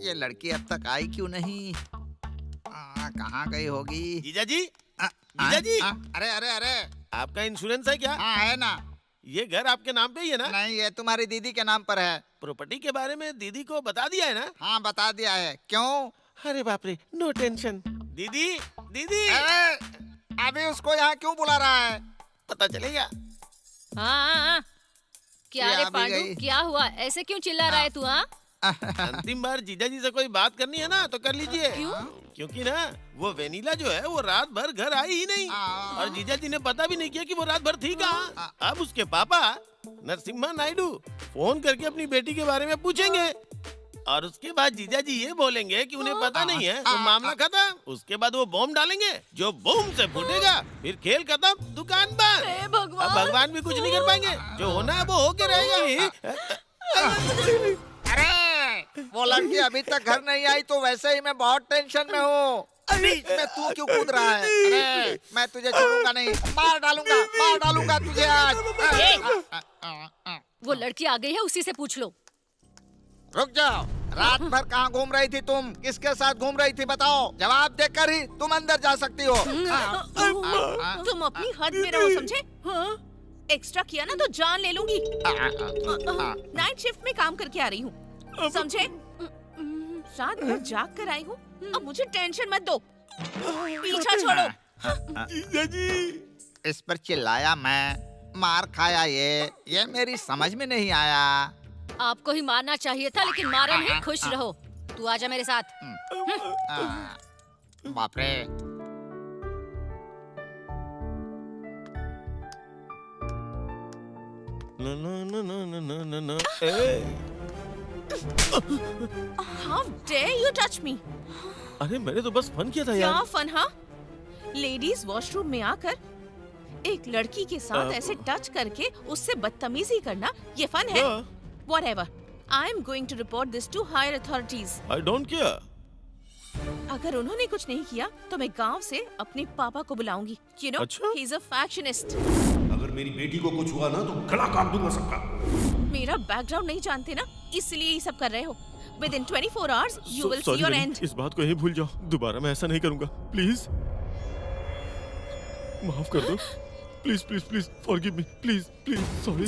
ये लड़की अब तक आई क्यों नहीं? कहाँ गई होगी? जीजा जी, जीजा जी। अरे अरे अरे, आपका इंश्योरेंस है क्या? हाँ है ना। ये घर आपके नाम पे ही है ना? नहीं, ये तुम्हारी दीदी के नाम पर है। प्रॉपर्टी के बारे में दीदी को बता दिया है ना? हाँ बता दिया है। क्यों? अरे बाप रे, नो टेंशन। दीदी, दीदी। अभी उसको यहाँ क्यों बुला रहा है? पता चलेगा। हाँ। क्या ये रे आ भी पांडू, गई। क्या हुआ? ऐसे क्यों चिल्ला रहा है तू? हाँ अंतिम बार जीजा जी से कोई बात करनी है ना तो कर लीजिए। क्यों? क्योंकि ना वो वेनिला जो है वो रात भर घर आई ही नहीं, और जीजा जी ने पता भी नहीं किया कि वो रात भर थी कहाँ। अब उसके पापा नरसिम्हा नायडू फोन करके अपनी बेटी के बारे में पूछेंगे, और उसके बाद जीजा जी ये बोलेंगे कि उन्हें पता नहीं है, तो मामला खत्म। उसके बाद वो बॉम्ब डालेंगे, जो बूम से फूटेगा, फिर खेल खत्म, दुकान बंद। हे भगवान। अब भगवान भी कुछ नहीं कर पाएंगे, जो होना है वो होके रहेगा। अरे वो लड़की अभी तक घर नहीं आई तो वैसे ही मैं बहुत टेंशन में हूँ। बीच में तू क्यों कूद रहा है? अरे मैं तुझे छोड़ूंगा नहीं, मार डालूंगा तुझे आज। वो लड़की आ गई है, उसी से पूछ लो। रुक जाओ, रात भर कहाँ घूम रही थी तुम? किसके साथ घूम रही थी बताओ? जवाब देकर ही तुम अंदर जा सकती हो। तुम अपनी हद में रहो, समझे? एक्स्ट्रा किया ना तो जान ले लूंगी। नाइट शिफ्ट में काम करके आ रही हूँ, समझे? रात भर जाग कर आई हूँ, अब मुझे टेंशन मत दो, पीछा छोड़ो। जीजा जी, इस पर चिल्लाया मैं, मार खाया ये मेरी समझ में नहीं आया। आपको ही मारना चाहिए था, लेकिन मारा नहीं। खुश रहो। तू आजा मेरे साथ। बाप रे। ना ना ना ना ना ना ना ना How dare you touch me? अरे मैंने तो बस फन किया था यार। क्या फन? हाँ, लेडीज वॉशरूम में आकर एक लड़की के साथ ऐसे टच करके उससे बदतमीजी करना ये फन है? Whatever. I am going to report this to higher authorities. I don't care. अगर उन्होंने कुछ नहीं किया तो मैं गांव से अपने पापा को बुलाऊंगी। You know, अच्छा? he's a factionist. अगर मेरी बेटी को कुछ हुआ ना तो गला काट दूंगा सबका। मेरा बैकग्राउंड नहीं जानते ना, इसलिए ये सब कर रहे हो। Within 24 hours, you will see your end. इस बात को यहीं भूल जाओ, दोबारा मैं ऐसा नहीं करूंगा, प्लीज। माफ कर दो, please please please, forgive me, please please, sorry.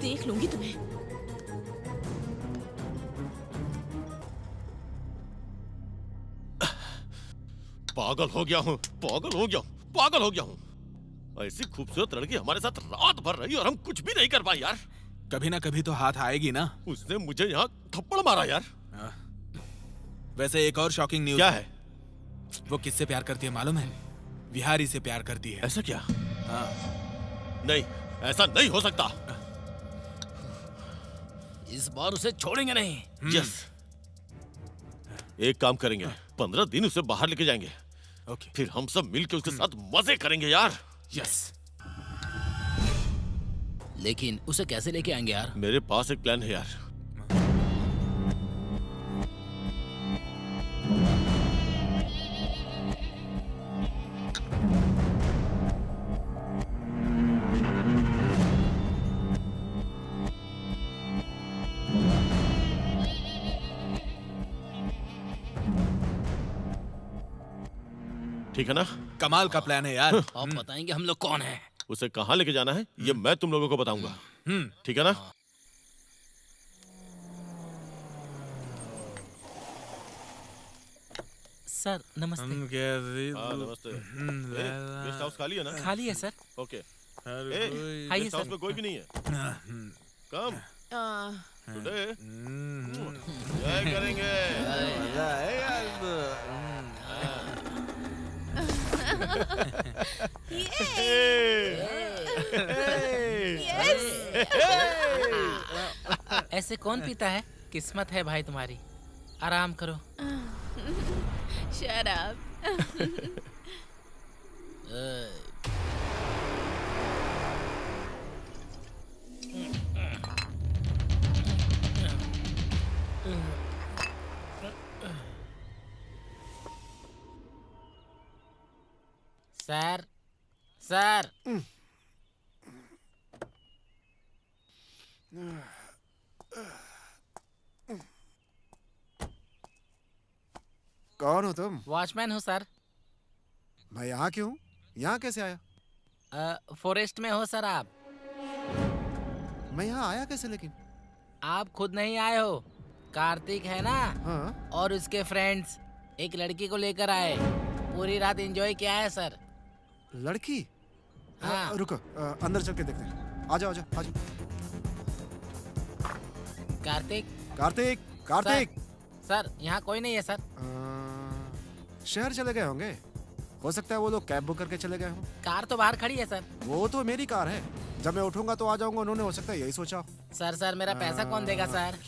देख लूंगी तुम्हें। पागल हो गया हूँ, पागल हो गया हूँ, पागल हो गया हूँ। ऐसी खूबसूरत लड़की हमारे साथ रात भर रही और हम कुछ भी नहीं कर पाए यार। कभी ना कभी तो हाथ आएगी ना। उसने मुझे यहाँ थप्पड़ मारा यार। वैसे एक और शॉकिंग न्यूज़ क्या है? वो किससे प्यार करती है मालूम है? विहारी से प्यार करती है। ऐसा क्या? हाँ। नहीं, ऐसा नहीं हो सकता। इस बार उसे छोड़ेंगे नहीं। यस, एक काम करेंगे, 15 दिन उसे बाहर लेके जाएंगे। ओके। फिर हम सब मिलकर उसके साथ मजे करेंगे यार। यस। लेकिन उसे कैसे लेके आएंगे यार? मेरे पास एक प्लान है यार। ठीक है ना? कमाल का प्लान है यार। आप बताएंगे हम लोग कौन हैं? उसे कहाँ लेके जाना है ये मैं तुम लोगों को बताऊंगा। ठीक है ना? सर नमस्ते। हाँ, नमस्ते। गेस्ट हाउस खाली है ना? खाली है सर। ओके। आइए गेस्ट हाउस सर। में कोई भी नहीं है। कम टुडे एंजॉय करेंगे। ऐसे कौन पीता है? किस्मत है भाई तुम्हारी। आराम करो। शराब। Sir, sir. कौन हो तुम? वॉचमैन हूँ सर। मैं यहाँ क्यों? यहाँ कैसे आया? फॉरेस्ट में हो सर आप? मैं यहाँ आया कैसे लेकिन? आप खुद नहीं आए हो, कार्तिक है ना? हाँ? और उसके फ्रेंड्स एक लड़की को लेकर आए। पूरी रात एंजॉय किया है सर। लड़की? हाँ। रुको, अंदर चल के देखते हैं। आ जाओ, आ जाओ, आ जाओ। कार्तिक, कार्तिक, कार्तिक। सर यहाँ कोई नहीं है सर। शहर चले गए होंगे। हो सकता है वो लोग कैब बुक करके चले गए हों। कार तो बाहर खड़ी है सर। वो तो मेरी कार है, जब मैं उठूंगा तो आ जाऊंगा। उन्होंने हो सकता है यही सोचा। सर मेरा पैसा कौन देगा सर?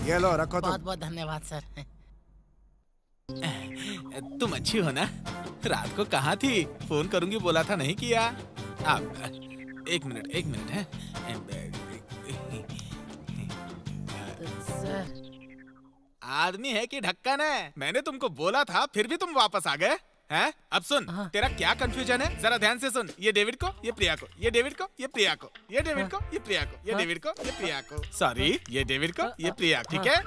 ये लो, रखो तुम। बहुत बहुत धन्यवाद सर। तुम अच्छी हो ना? रात को कहाँ थी? फोन करूंगी बोला था, नहीं किया। आप एक मिनट है। सर आदमी है कि ढक्कन है? मैंने तुमको बोला था, फिर भी तुम वापस आ गए हैं? अब सुन, तेरा क्या कंफ्यूजन है? जरा ध्यान से सुन। ये डेविड को, ये प्रिया को, ये डेविड को, ये प्रिया को, ये डेविड को, ये प्रिया को, ये डेविड को, ये प्रिया को। सॉरी, ये डेविड को, ये प्रिया। ठीक है?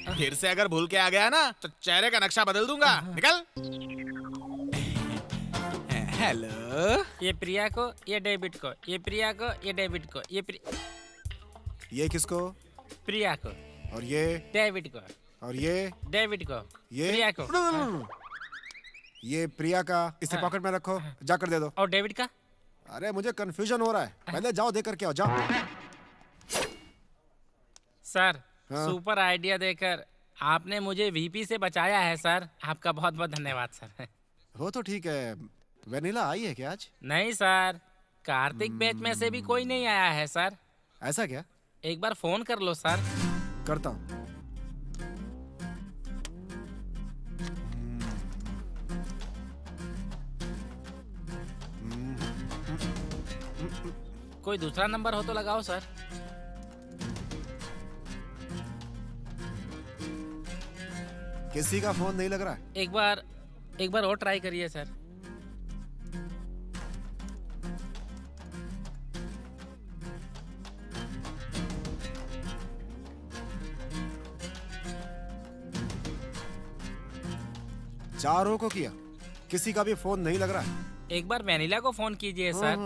फिर से अगर भूल के आ गया ना तो चेहरे का नक्शा बदल दूंगा। निकल। हेलो। ये प्रिया को, ये डेविड को, ये प्रिया को, ये डेविड को, ये किसको? प्रिया को। और ये? डेविड को। और ये? डेविड को। ये? प्रिया को। ये प्रिया का। इसे पॉकेट में रखो, जाकर दे दो। और डेविड का? अरे मुझे कंफ्यूजन हो रहा है, पहले जाओ दे करके आओ, जाओ। सर हाँ। सुपर आइडिया देकर आपने मुझे वीपी से बचाया है सर। आपका बहुत बहुत धन्यवाद सर। हो तो ठीक है, वेनिला आई है क्या आज? नहीं सर, कार्तिक बैच में से भी कोई नहीं आया है सर। ऐसा क्या? एक बार फोन कर लो सर। करता हूँ। कोई दूसरा नंबर हो तो लगाओ सर। किसी का फोन नहीं लग रहा है। एक बार और ट्राई करिए सर। चारों को किया, किसी का भी फोन नहीं लग रहा है। एक बार वेनिला को फोन कीजिए सर।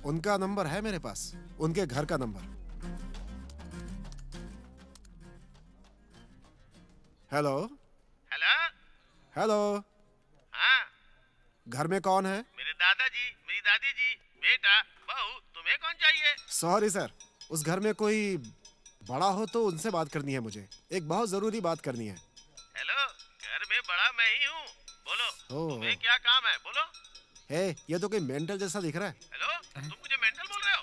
उनका नंबर है मेरे पास, उनके घर का नंबर। Hello hello. हेलो, हाँ घर में कौन है? मेरे दादाजी, मेरी दादी जी, बेटा, बहू, तुम्हें कौन चाहिए? सॉरी सर, उस घर में कोई बड़ा हो तो उनसे बात करनी है मुझे, एक बहुत जरूरी बात करनी है। हेलो, घर में बड़ा मैं ही हूँ, बोलो ओह। तुम्हें क्या काम है, बोलो। हे, ये तो कोई मेंटल जैसा दिख रहा है। हेलो, तुम मुझे मेंटल बोल रहे हो?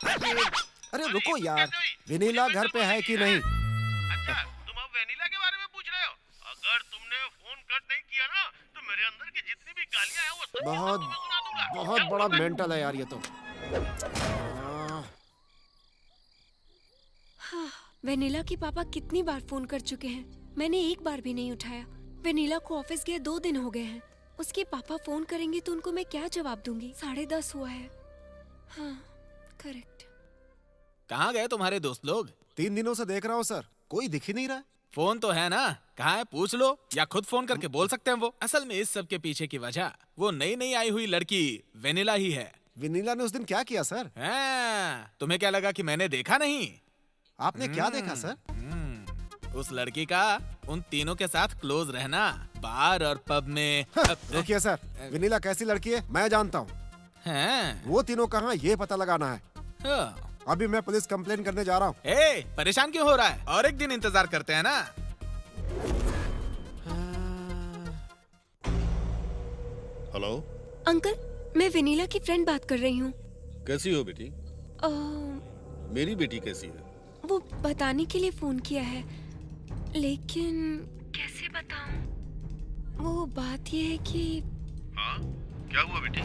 अरे रुको यार, वेनिला घर पे है कि नहीं? अच्छा, तुम अब वेनिला के बारे में पूछ रहे हो? अगर तुमने फोन कट नहीं किया ना, तो मेरे अंदर की जितनी भी गालियां हैं वो सब बहुत तुम्हें सुना दूंगा। बहुत बड़ा मेंटल है यार ये तो। वेनिला के पापा कितनी बार फोन कर चुके हैं, मैंने एक बार भी नहीं उठाया। वेनिला को ऑफिस गए 2 दिन हो गए हैं। उसके पापा फोन करेंगे तो उनको मैं क्या जवाब दूंगी? 10:30 हुआ है। हाँ, करेक्ट। कहाँ गए तुम्हारे दोस्त लोग? 3 दिनों से देख रहा हूँ सर, कोई दिख ही नहीं रहा है। फोन तो है ना, कहाँ है पूछ लो, या खुद फोन करके बोल सकते हैं वो। असल में इस सब के पीछे की वजह वो नई आई हुई लड़की वेनिला ही है। वेनिला ने उस दिन क्या किया सर? तुम्हें क्या लगा कि मैंने देखा नहीं? आपने क्या देखा सर? उस लड़की का उन तीनों के साथ क्लोज रहना, बार और पब में। रुकिए सर, वेनिला कैसी लड़की है मैं जानता हूँ। वो तीनों कहाँ ये पता लगाना है। अभी मैं पुलिस कंप्लेन करने जा रहा हूँ। परेशान क्यों हो रहा है? और एक दिन इंतजार करते हैं ना। हेलो अंकल, मैं वेनिला की फ्रेंड बात कर रही हूँ। कैसी हो बेटी? मेरी बेटी कैसी है? वो बताने के लिए फोन किया है, लेकिन कैसे बताऊं? वो बात ये है कि हाँ, क्या हुआ बेटी?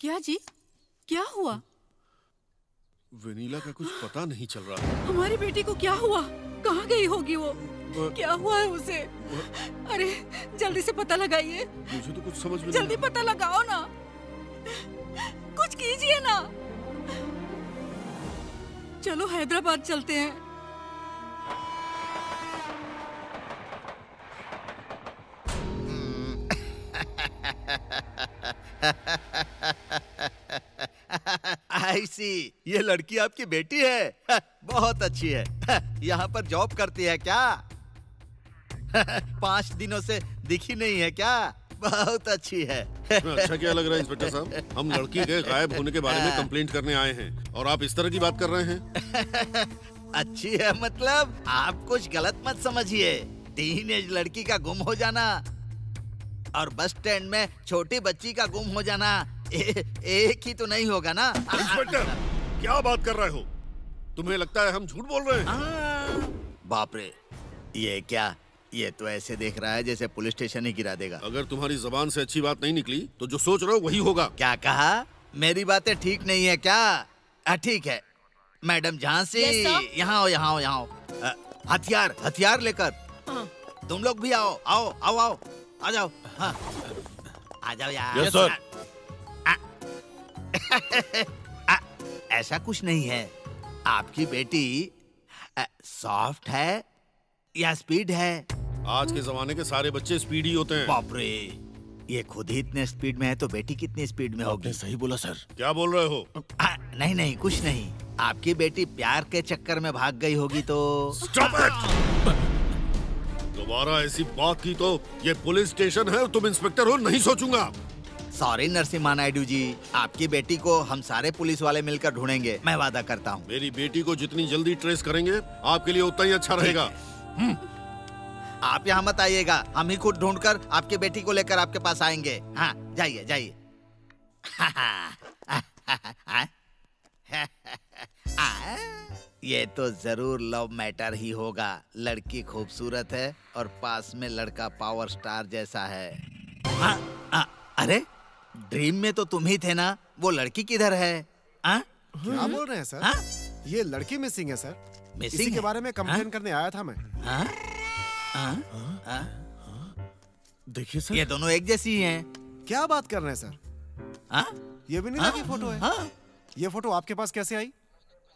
क्या जी, क्या हुआ? वेनिला का कुछ पता नहीं चल रहा है। हमारी बेटी को क्या हुआ? कहाँ गई होगी वो? क्या हुआ है उसे? अरे जल्दी से पता लगाइए। मुझे तो कुछ समझ में जल्दी पता लगाओ ना, कुछ कीजिए ना। चलो हैदराबाद चलते हैं। आई सी, ये लड़की आपकी बेटी है। बहुत अच्छी है। यहाँ पर जॉब करती है क्या? 5 दिनों से दिखी नहीं है क्या? बहुत अच्छी है। अच्छा क्या लग रहा है इंस्पेक्टर साहब? हम लड़की के गायब होने के बारे में कंप्लेंट करने आए हैं और आप इस तरह की बात कर रहे हैं। अच्छी है मतलब? आप कुछ गलत मत समझिए। टीनेज लड़की का गुम हो जाना और बस स्टैंड में छोटी बच्ची का गुम हो जाना एक ही तो नहीं होगा ना। इंस्पेक्टर, क्या बात कर रहे हो? तुम्हें लगता है हम झूठ बोल रहे हैं? बाप रे, ये क्या? ये तो ऐसे देख रहा है जैसे पुलिस स्टेशन ही गिरा देगा। अगर तुम्हारी जबान से अच्छी बात नहीं निकली तो जो सोच रहे हो वही होगा। क्या कहा? मेरी बातें ठीक नहीं है क्या? ठीक है मैडम झांसी, यहाँ आओ, यहाँ आओ, यहाँ आओ। हथियार हथियार लेकर तुम लोग भी आओ, आओ आओ आओ, आ जाओ। हाँ, आ जाओ यार। Yes sir. ऐसा कुछ नहीं है। आपकी बेटी सॉफ्ट है या स्पीड है? आज के जमाने के सारे बच्चे स्पीडी होते हैं। बाप रे, ये खुद ही इतने स्पीड में है तो बेटी कितनी स्पीड में होगी? सही बोला सर। क्या बोल रहे हो? नहीं नहीं कुछ नहीं। आपकी बेटी प्यार के चक्कर में भाग गई होगी तो। Stop it! दोबारा ऐसी बात की तो ये पुलिस स्टेशन है और तुम इंस्पेक्टर हो, नहीं सोचूंगा। सॉरी नरसिम्हा नायडू जी, आपकी बेटी को हम सारे पुलिस वाले मिलकर ढूंढेंगे, मैं वादा करता हूँ। मेरी बेटी को जितनी जल्दी ट्रेस करेंगे आपके लिए उतना ही अच्छा रहेगा। आप यहाँ मत आइएगा, हम ही खुद ढूंढकर आपकी बेटी को लेकर आपके पास आएंगे। हाँ जाइए जाइए। ये तो जरूर लव मैटर ही होगा। लड़की खूबसूरत है और पास में लड़का पावर स्टार जैसा है। अरे ड्रीम में तो तुम ही थे ना, वो लड़की किधर है? क्या बोल रहे हैं सर? ये लड़की मिसिंग है सर। मिसिंग इसी के है? बारे में कंप्लेन करने आया था मैं। देखिए सर, ये दोनों एक जैसी हैं। क्या बात कर रहे हैं सर? ये विनीला की फोटो है। ये फोटो आपके पास कैसे आई?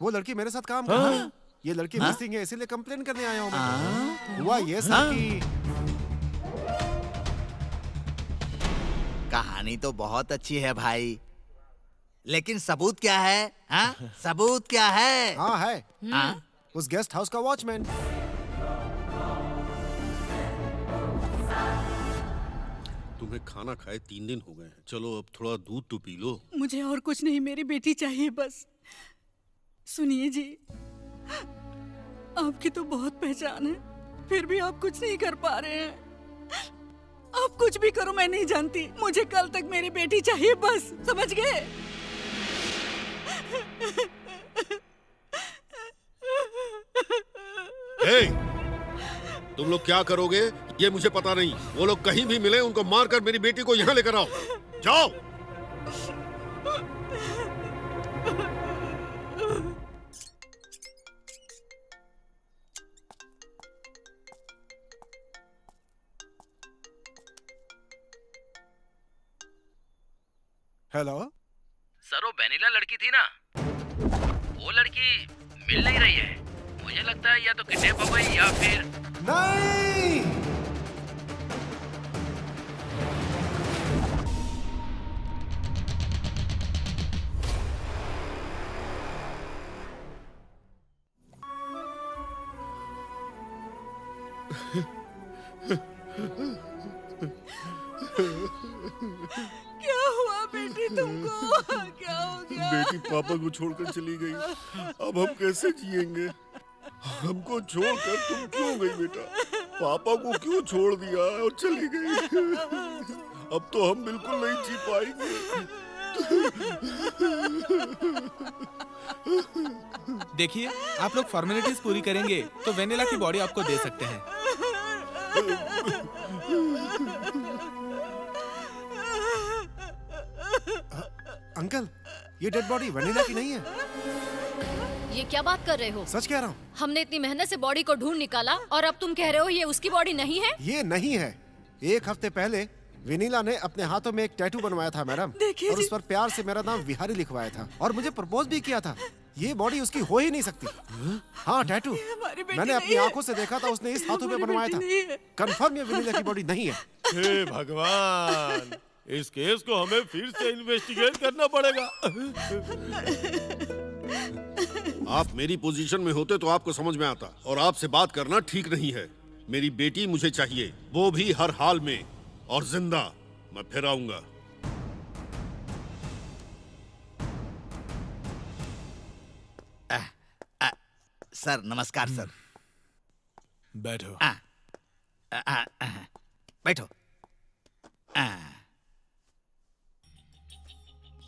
वो लड़की मेरे साथ काम कर रही है। ये लड़की मिसिंग है, इसीलिए कंप्लेन करने आया हूँ मैं। हुआ ये सर कि कहानी तो बहुत अच्छी है भाई, लेकिन सबूत क्या है? सबूत क्या है? हाँ है, उस गेस्ट हाउस का वॉचमैन। तुम्हें खाना खाए 3 दिन हो गए हैं, चलो अब थोड़ा दूध तो पी लो। मुझे और कुछ नहीं, मेरी बेटी चाहिए बस। सुनिए जी, आपकी तो बहुत पहचान है, फिर भी आप कुछ नहीं कर पा रहे हैं। आप कुछ भी करो, मैं नहीं जानती, मुझे कल तक मेरी बेटी चाहिए बस, समझ गए? तुम लोग क्या करोगे ये मुझे पता नहीं। वो लोग कहीं भी मिले उनको मारकर मेरी बेटी को यहाँ लेकर आओ। जाओ। हेलो सर, वो वेनिला लड़की थी ना, वो लड़की मिल नहीं रही है। मुझे लगता है या तो किडनैप हो गई या फिर नहीं। क्या हुआ बेटी तुमको? क्या हो गया? बेटी पापा को छोड़कर चली गई, अब हम कैसे जिएंगे? हमको छोड़कर तुम क्यों गई बेटा? पापा को क्यों छोड़ दिया और चली गई? अब तो हम बिल्कुल नहीं जी पाएंगे। देखिए, आप लोग फॉर्मेलिटीज पूरी करेंगे तो वेनिला की बॉडी आपको दे सकते हैं। अंकल, ये डेड बॉडी वनीला की नहीं है। ये क्या बात कर रहे हो? सच कह रहा हूँ। हमने इतनी मेहनत से बॉडी को ढूंढ निकाला और अब तुम कह रहे हो ये उसकी बॉडी नहीं है? ये नहीं है। 1 हफ्ते पहले विनीला ने अपने हाथों में एक टैटू बनवाया था मैडम, और उस पर प्यार से मेरा नाम विहारी लिखवाया था और मुझे प्रपोज भी किया था। ये बॉडी उसकी हो ही नहीं सकती। हाँ, टैटू मैंने अपनी आंखों से देखा था, उसने इस हाथों पे बनवाया था। कंफर्म ये विनीला की बॉडी नहीं है। हे भगवान, इस केस को हमें फिर से इन्वेस्टिगेट करना पड़ेगा। आप मेरी पोजीशन में होते तो आपको समझ में आता, और आपसे बात करना ठीक नहीं है। मेरी बेटी मुझे चाहिए, वो भी हर हाल में और जिंदा। मैं फिर आऊंगा। सर नमस्कार सर। बैठो। बैठो।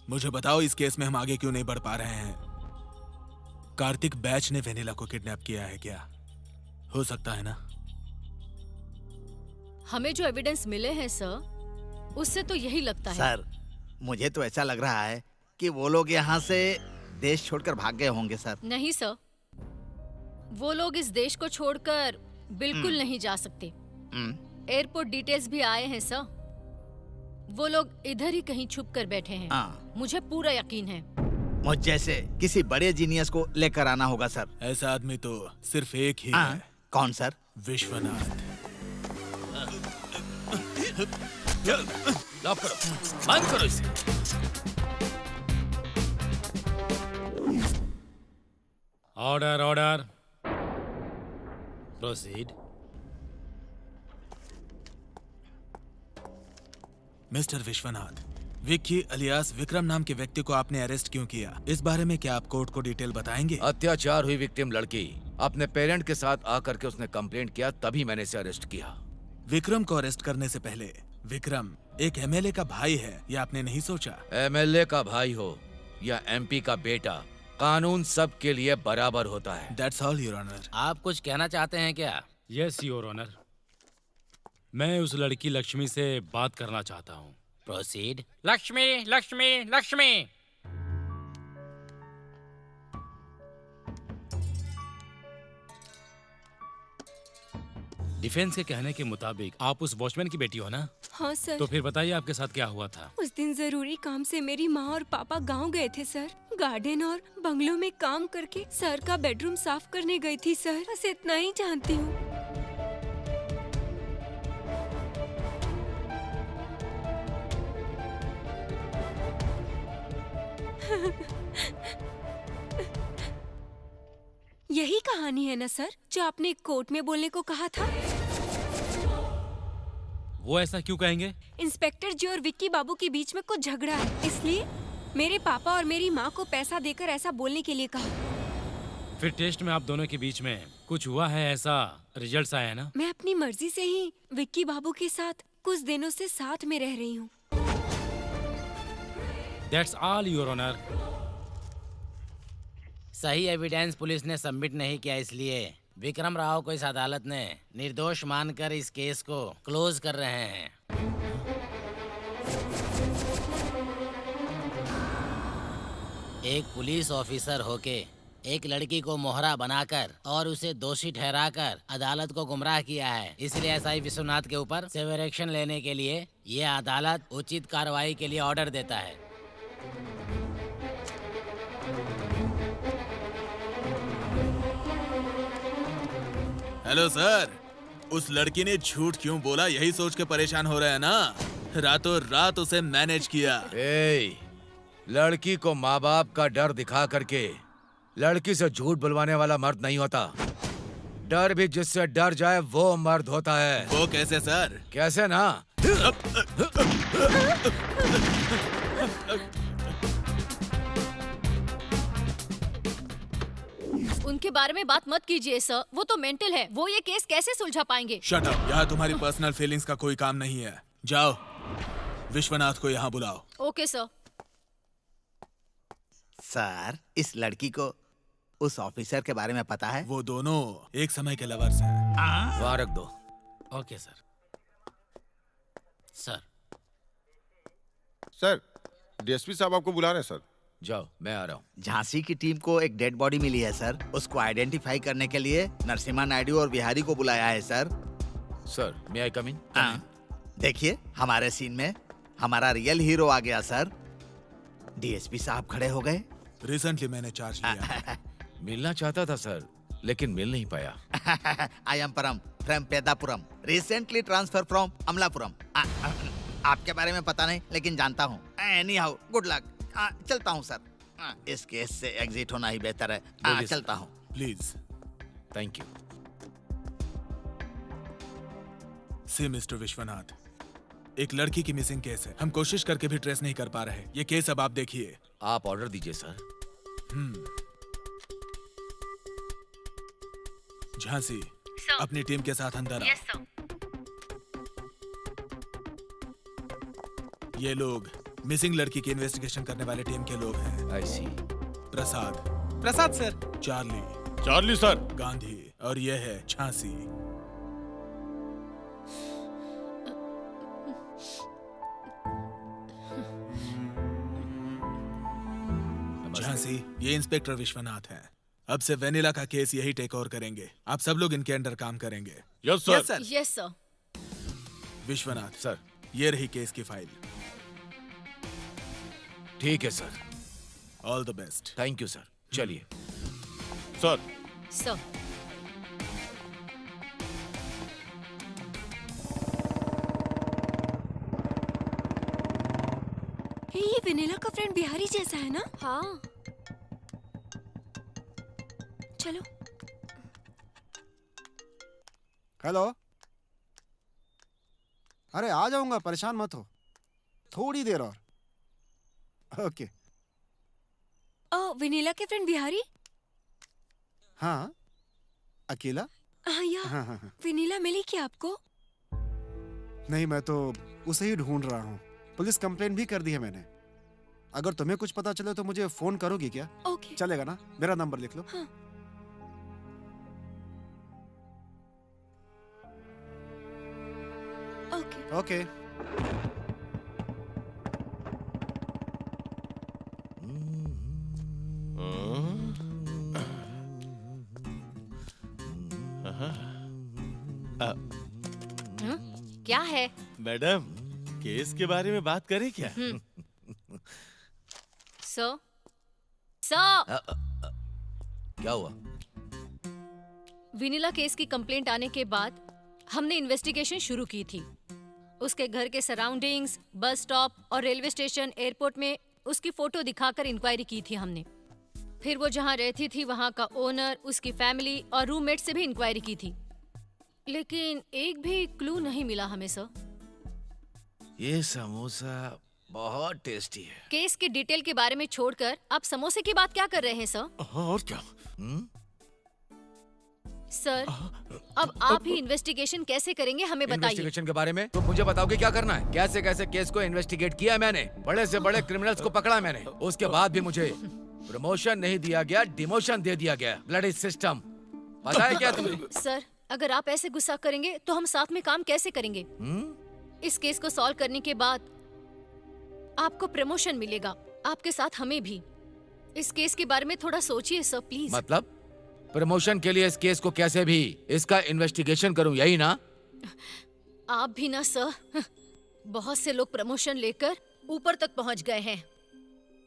मुझे बताओ, इस केस में हम आगे क्यों नहीं बढ़ पा रहे हैं? कार्तिक बैच ने वेनिला को किडनैप किया है क्या? हो सकता है ना? हमें जो एविडेंस मिले हैं सर, उससे तो यही लगता है। सर मुझे तो ऐसा लग रहा है कि वो लोग यहाँ से देश छोड़कर भाग गए होंगे सर। नहीं सर, वो लोग इस देश को छोड़कर बिल्कुल नहीं जा सकते। एयरपोर्ट डिटेल्स भी आए हैं सर। वो लोग इधर ही कहीं छुप कर बैठे हैं। मुझे पूरा यकीन है। मुझ जैसे किसी बड़े जीनियस को लेकर आना होगा सर। ऐसा आदमी तो सिर्फ एक ही है। कौन सर? विश्वनाथ। स्टॉप करो, बंद करो इसे। Order order, proceed. Mister Vishwanath, Vicky alias Vikram नाम के व्यक्ति को आपने अरेस्ट क्यों किया? इस बारे में क्या आप कोर्ट को डिटेल बताएंगे? अत्याचार हुई विक्टिम लड़की अपने पेरेंट के साथ आकर के उसने कंप्लेंट किया, तभी मैंने इसे अरेस्ट किया। विक्रम को अरेस्ट करने से पहले विक्रम एक एमएलए का भाई है, ये आपने नहीं सोचा? एमएलए का भाई हो या एमपी का बेटा, कानून सबके लिए बराबर होता है। That's all your honour. आप कुछ कहना चाहते हैं क्या? यस योर ऑनर, मैं उस लड़की लक्ष्मी से बात करना चाहता हूँ। प्रोसीड। लक्ष्मी लक्ष्मी लक्ष्मी। डिफेंस के कहने के मुताबिक आप उस वॉचमैन की बेटी हो ना? हाँ सर। तो फिर बताइए आपके साथ क्या हुआ था? उस दिन जरूरी काम से मेरी माँ और पापा गांव गए थे सर। गार्डन और बंगलों में काम करके सर का बेडरूम साफ करने गई थी सर। बस इतना ही जानती हूँ। यही कहानी है ना सर, जो आपने कोर्ट में बोलने को कहा था? वो ऐसा क्यों कहेंगे? इंस्पेक्टर जी और विक्की बाबू के बीच में कुछ झगड़ा है, इसलिए मेरे पापा और मेरी माँ को पैसा देकर ऐसा बोलने के लिए कहा। फिर टेस्ट में आप दोनों के बीच में कुछ हुआ है, ऐसा रिजल्ट्स आया है ना? मैं अपनी मर्जी से ही विक्की बाबू के साथ कुछ दिनों से साथ में रह रही हूँ। That's all your honour. सही एविडेंस पुलिस ने सबमिट नहीं किया, इसलिए विक्रम राव को इस अदालत ने निर्दोष मानकर इस केस को क्लोज कर रहे हैं। एक पुलिस ऑफिसर होके एक लड़की को मोहरा बनाकर और उसे दोषी ठहराकर अदालत को गुमराह किया है, इसलिए एसआई विश्वनाथ के ऊपर सेवर एक्शन लेने के लिए ये अदालत उचित कार्रवाई के लिए ऑर्डर देता है। हेलो सर, उस लड़की ने झूठ क्यों बोला यही सोच के परेशान हो रहे हैं ना? रातों रात उसे मैनेज किया। लड़की को माँ बाप का डर दिखा करके लड़की से झूठ बुलवाने वाला मर्द नहीं होता। डर भी जिससे डर जाए वो मर्द होता है। वो कैसे सर? कैसे ना? उनके बारे में बात मत कीजिए सर, वो तो मेंटल है। वो ये केस कैसे सुलझा पाएंगे? शट अप, यहाँ तुम्हारी पर्सनल फीलिंग्स का कोई काम नहीं है। जाओ, विश्वनाथ को यहाँ बुलाओ। Okay sir. सर, इस लड़की को उस ऑफिसर के बारे में पता है? वो दोनों एक समय के लवर्स हैं। वहाँ रख दो। Okay sir. Sir sir, DSP साहब आपको बुला रहे हैं सर। जाओ, मैं आ रहा हूँ। झांसी की टीम को एक डेड बॉडी मिली है सर। उसको आइडेंटिफाई करने के लिए नरसिम्हा नायडू और बिहारी को बुलाया है सर। सर, मे आई कम इन? देखिए, हमारे सीन में हमारा रियल हीरो आ गया सर। डीएसपी साहब खड़े हो गए। रिसेंटली मैंने चार्ज लिया। मिलना चाहता था सर, लेकिन मिल नहीं पाया। I am Param from Peddapuram, recently transfer from Amalapuram. आपके बारे में पता नहीं, लेकिन जानता हूँ। Anyhow, good luck. चलता हूँ सर। इस केस से एग्जिट होना ही बेहतर है। चलता हूँ। Please. Thank you. See mister Vishwanath, एक लड़की की मिसिंग केस है। हम कोशिश करके भी ट्रेस नहीं कर पा रहे। ये केस अब आप देखिए। आप ऑर्डर दीजिए सर। झांसी, अपनी टीम के साथ अंदर आओ। ये लोग मिसिंग लड़की की इन्वेस्टिगेशन करने वाले टीम के लोग हैं। I see. Prasad sir. Charlie sir. Gandhi. और ये है झांसी। झांसी, ये इंस्पेक्टर विश्वनाथ हैं। अब से वेनिला का केस यही टेक ओवर करेंगे। आप सब लोग इनके अंडर काम करेंगे। Yes sir. Yes sir. Vishwanath sir, ये रही केस की फाइल। ठीक है sir. All the best. Thank you sir. चलिए सर। सर। ये वेनिला का फ्रेंड बिहारी जैसा है ना? हाँ। चलो। हेलो। अरे आ जाऊंगा, परेशान मत हो, थोड़ी देर और। ओके। वेनिला के फ्रेंड बिहारी? हाँ, अकेला? हाँ या हाँ। वेनिला मिली क्या आपको? नहीं, मैं तो उसे ही ढूंढ रहा हूँ। पुलिस कंप्लेन भी कर दी है मैंने। अगर तुम्हें कुछ पता चले तो मुझे फोन करोगी क्या? ओके। चलेगा ना? मेरा नंबर लिख लो। हाँ। ओके। ओके। क्या है? मैडम, केस के बारे में बात करें क्या? सर, क्या हुआ? विनीला केस की कंप्लेंट आने के बाद हमने इन्वेस्टिगेशन शुरू की थी। उसके घर के सराउंडिंग्स, बस स्टॉप और रेलवे स्टेशन, एयरपोर्ट में उसकी फोटो दिखाकर इंक्वायरी की थी हमने। फिर वो जहाँ रहती थी वहाँ का ओनर, उसकी फैमिली और रूममेट से भी इंक्वायरी की थी, लेकिन एक भी क्लू नहीं मिला हमें सर। ये समोसा बहुत टेस्टी है। केस की डिटेल के बारे में छोड़कर आप समोसे की बात क्या कर रहे हैं सर? हाँ, और क्या? सर, अब आप ही इन्वेस्टिगेशन कैसे करेंगे हमें बताइए। इन्वेस्टिगेशन के बारे में तो मुझे बताओगे क्या करना है? कैसे कैसे केस को इन्वेस्टिगेट किया है मैंने, बड़े से बड़े क्रिमिनल्स को पकड़ा मैंने, उसके बाद भी मुझे प्रमोशन नहीं दिया गया, डिमोशन दे दिया गया। ब्लडी सिस्टम, पता है क्या तुम्हें? सर, अगर आप ऐसे गुस्सा करेंगे तो हम साथ में काम कैसे करेंगे? इस केस को सॉल्व करने के बाद आपको प्रमोशन मिलेगा, आपके साथ हमें भी। इस केस के बारे में थोड़ा सोचिए सर, प्लीज। मतलब प्रमोशन के लिए इस केस को कैसे भी इसका इन्वेस्टिगेशन करूं, यही ना? आप भी ना सर, बहुत से लोग प्रमोशन लेकर ऊपर तक पहुंच गए हैं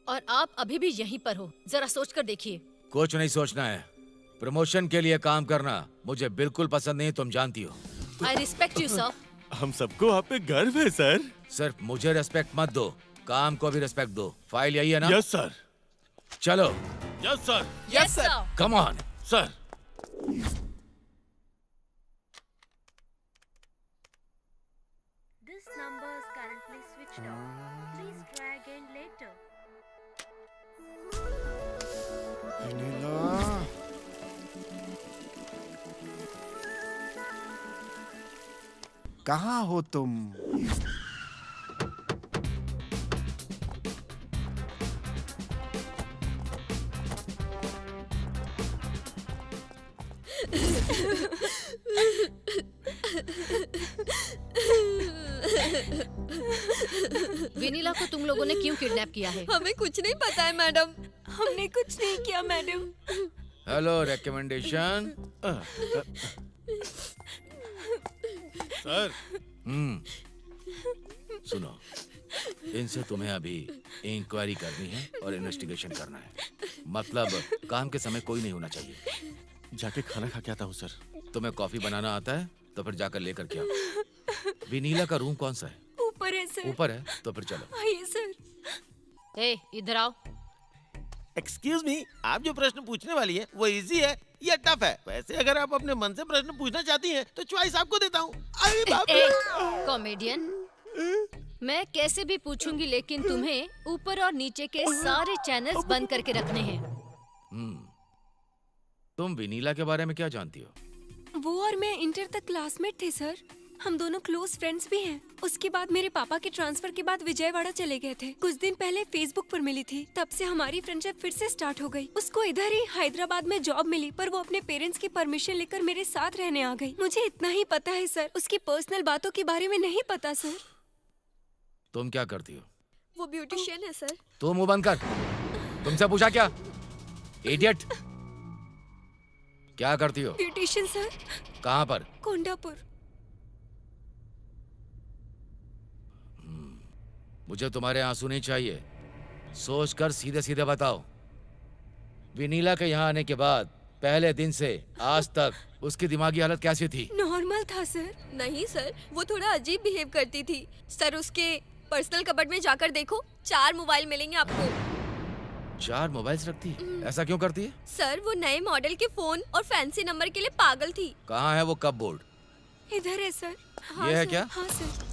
और आप अभी भी यहीं पर हो। जरा सोच कर देखिए। कुछ नहीं सोचना है, प्रमोशन के लिए काम करना मुझे बिल्कुल पसंद नहीं, तुम जानती हो। I respect you sir. हम सबको आप पे गर्व है सर। सिर्फ मुझे रिस्पेक्ट मत दो, काम को भी रिस्पेक्ट दो। फाइल यही है ना? Yes sir. चलो। Yes sir. Yes sir. Come on sir. This number is currently switched off. Please try again later. Vanilla, कहाँ हो तुम? वेनिला को तुम लोगों ने क्यों किडनैप किया है? हमें कुछ नहीं पता है मैडम, हमने कुछ नहीं किया मैडम। Hello, recommendation. सर। सुनो, इनसे तुम्हें अभी इंक्वायरी करनी है और इन्वेस्टिगेशन करना है। मतलब काम के समय कोई नहीं होना चाहिए। जाके खाना खा के आता हूँ सर। तुम्हें कॉफी बनाना आता है तो फिर जाकर लेकर के आओ। विनीला का रूम कौन सा है? ऊपर है सर। ऊपर है तो फिर चलो। आइए सर। ए, इधर आओ। एक्सक्यूज मी, आप जो प्रश्न पूछने वाली है वो इजी है या टफ है? वैसे अगर आप अपने मन से प्रश्न पूछना चाहती हैं तो चॉइस आपको देता हूँ। अरे बाप रे। कॉमेडियन, मैं कैसे भी पूछूंगी, लेकिन तुम्हें ऊपर और नीचे के सारे चैनल्स बंद करके रखने हैं। तुम विनीला के बारे में क्या जानती हो? वो और मैं इंटर तक क्लासमेट थे सर। हम दोनों क्लोज फ्रेंड्स भी हैं। उसके बाद मेरे पापा के ट्रांसफर के बाद विजयवाड़ा चले गए थे। कुछ दिन पहले फेसबुक पर मिली थी, तब से हमारी फ्रेंडशिप फिर से स्टार्ट हो गई। उसको इधर ही हैदराबाद में जॉब मिली, पर वो अपने पेरेंट्स की परमिशन लेकर मेरे साथ रहने आ गई। मुझे इतना ही पता है सर, उसकी पर्सनल बातों के बारे में नहीं पता सर। तुम क्या करती हो? वो ब्यूटिशियन है सर। तू मुंह बंद कर। तुमसे पूछा क्या? इडियट। क्या करती हो? Beautician sir. कहाँ पर? कोंडापुर। मुझे तुम्हारे आंसू नहीं चाहिए, सोचकर सीधे सीधे बताओ। विनीला के यहाँ आने के बाद पहले दिन से आज तक उसकी दिमागी हालत कैसी थी? नॉर्मल था सर। नहीं सर, वो थोड़ा अजीब बिहेव करती थी सर। उसके पर्सनल कबर्ड में जाकर देखो, 4 मोबाइल मिलेंगे आपको। 4 मोबाइल्स रखती है? ऐसा क्यों करती है? सर वो नए मॉडल के फोन और फैंसी नंबर के लिए पागल थी। कहाँ है वो कप बोर्ड? इधर है सर। हाँ, ये है सर, क्या? हाँ सर।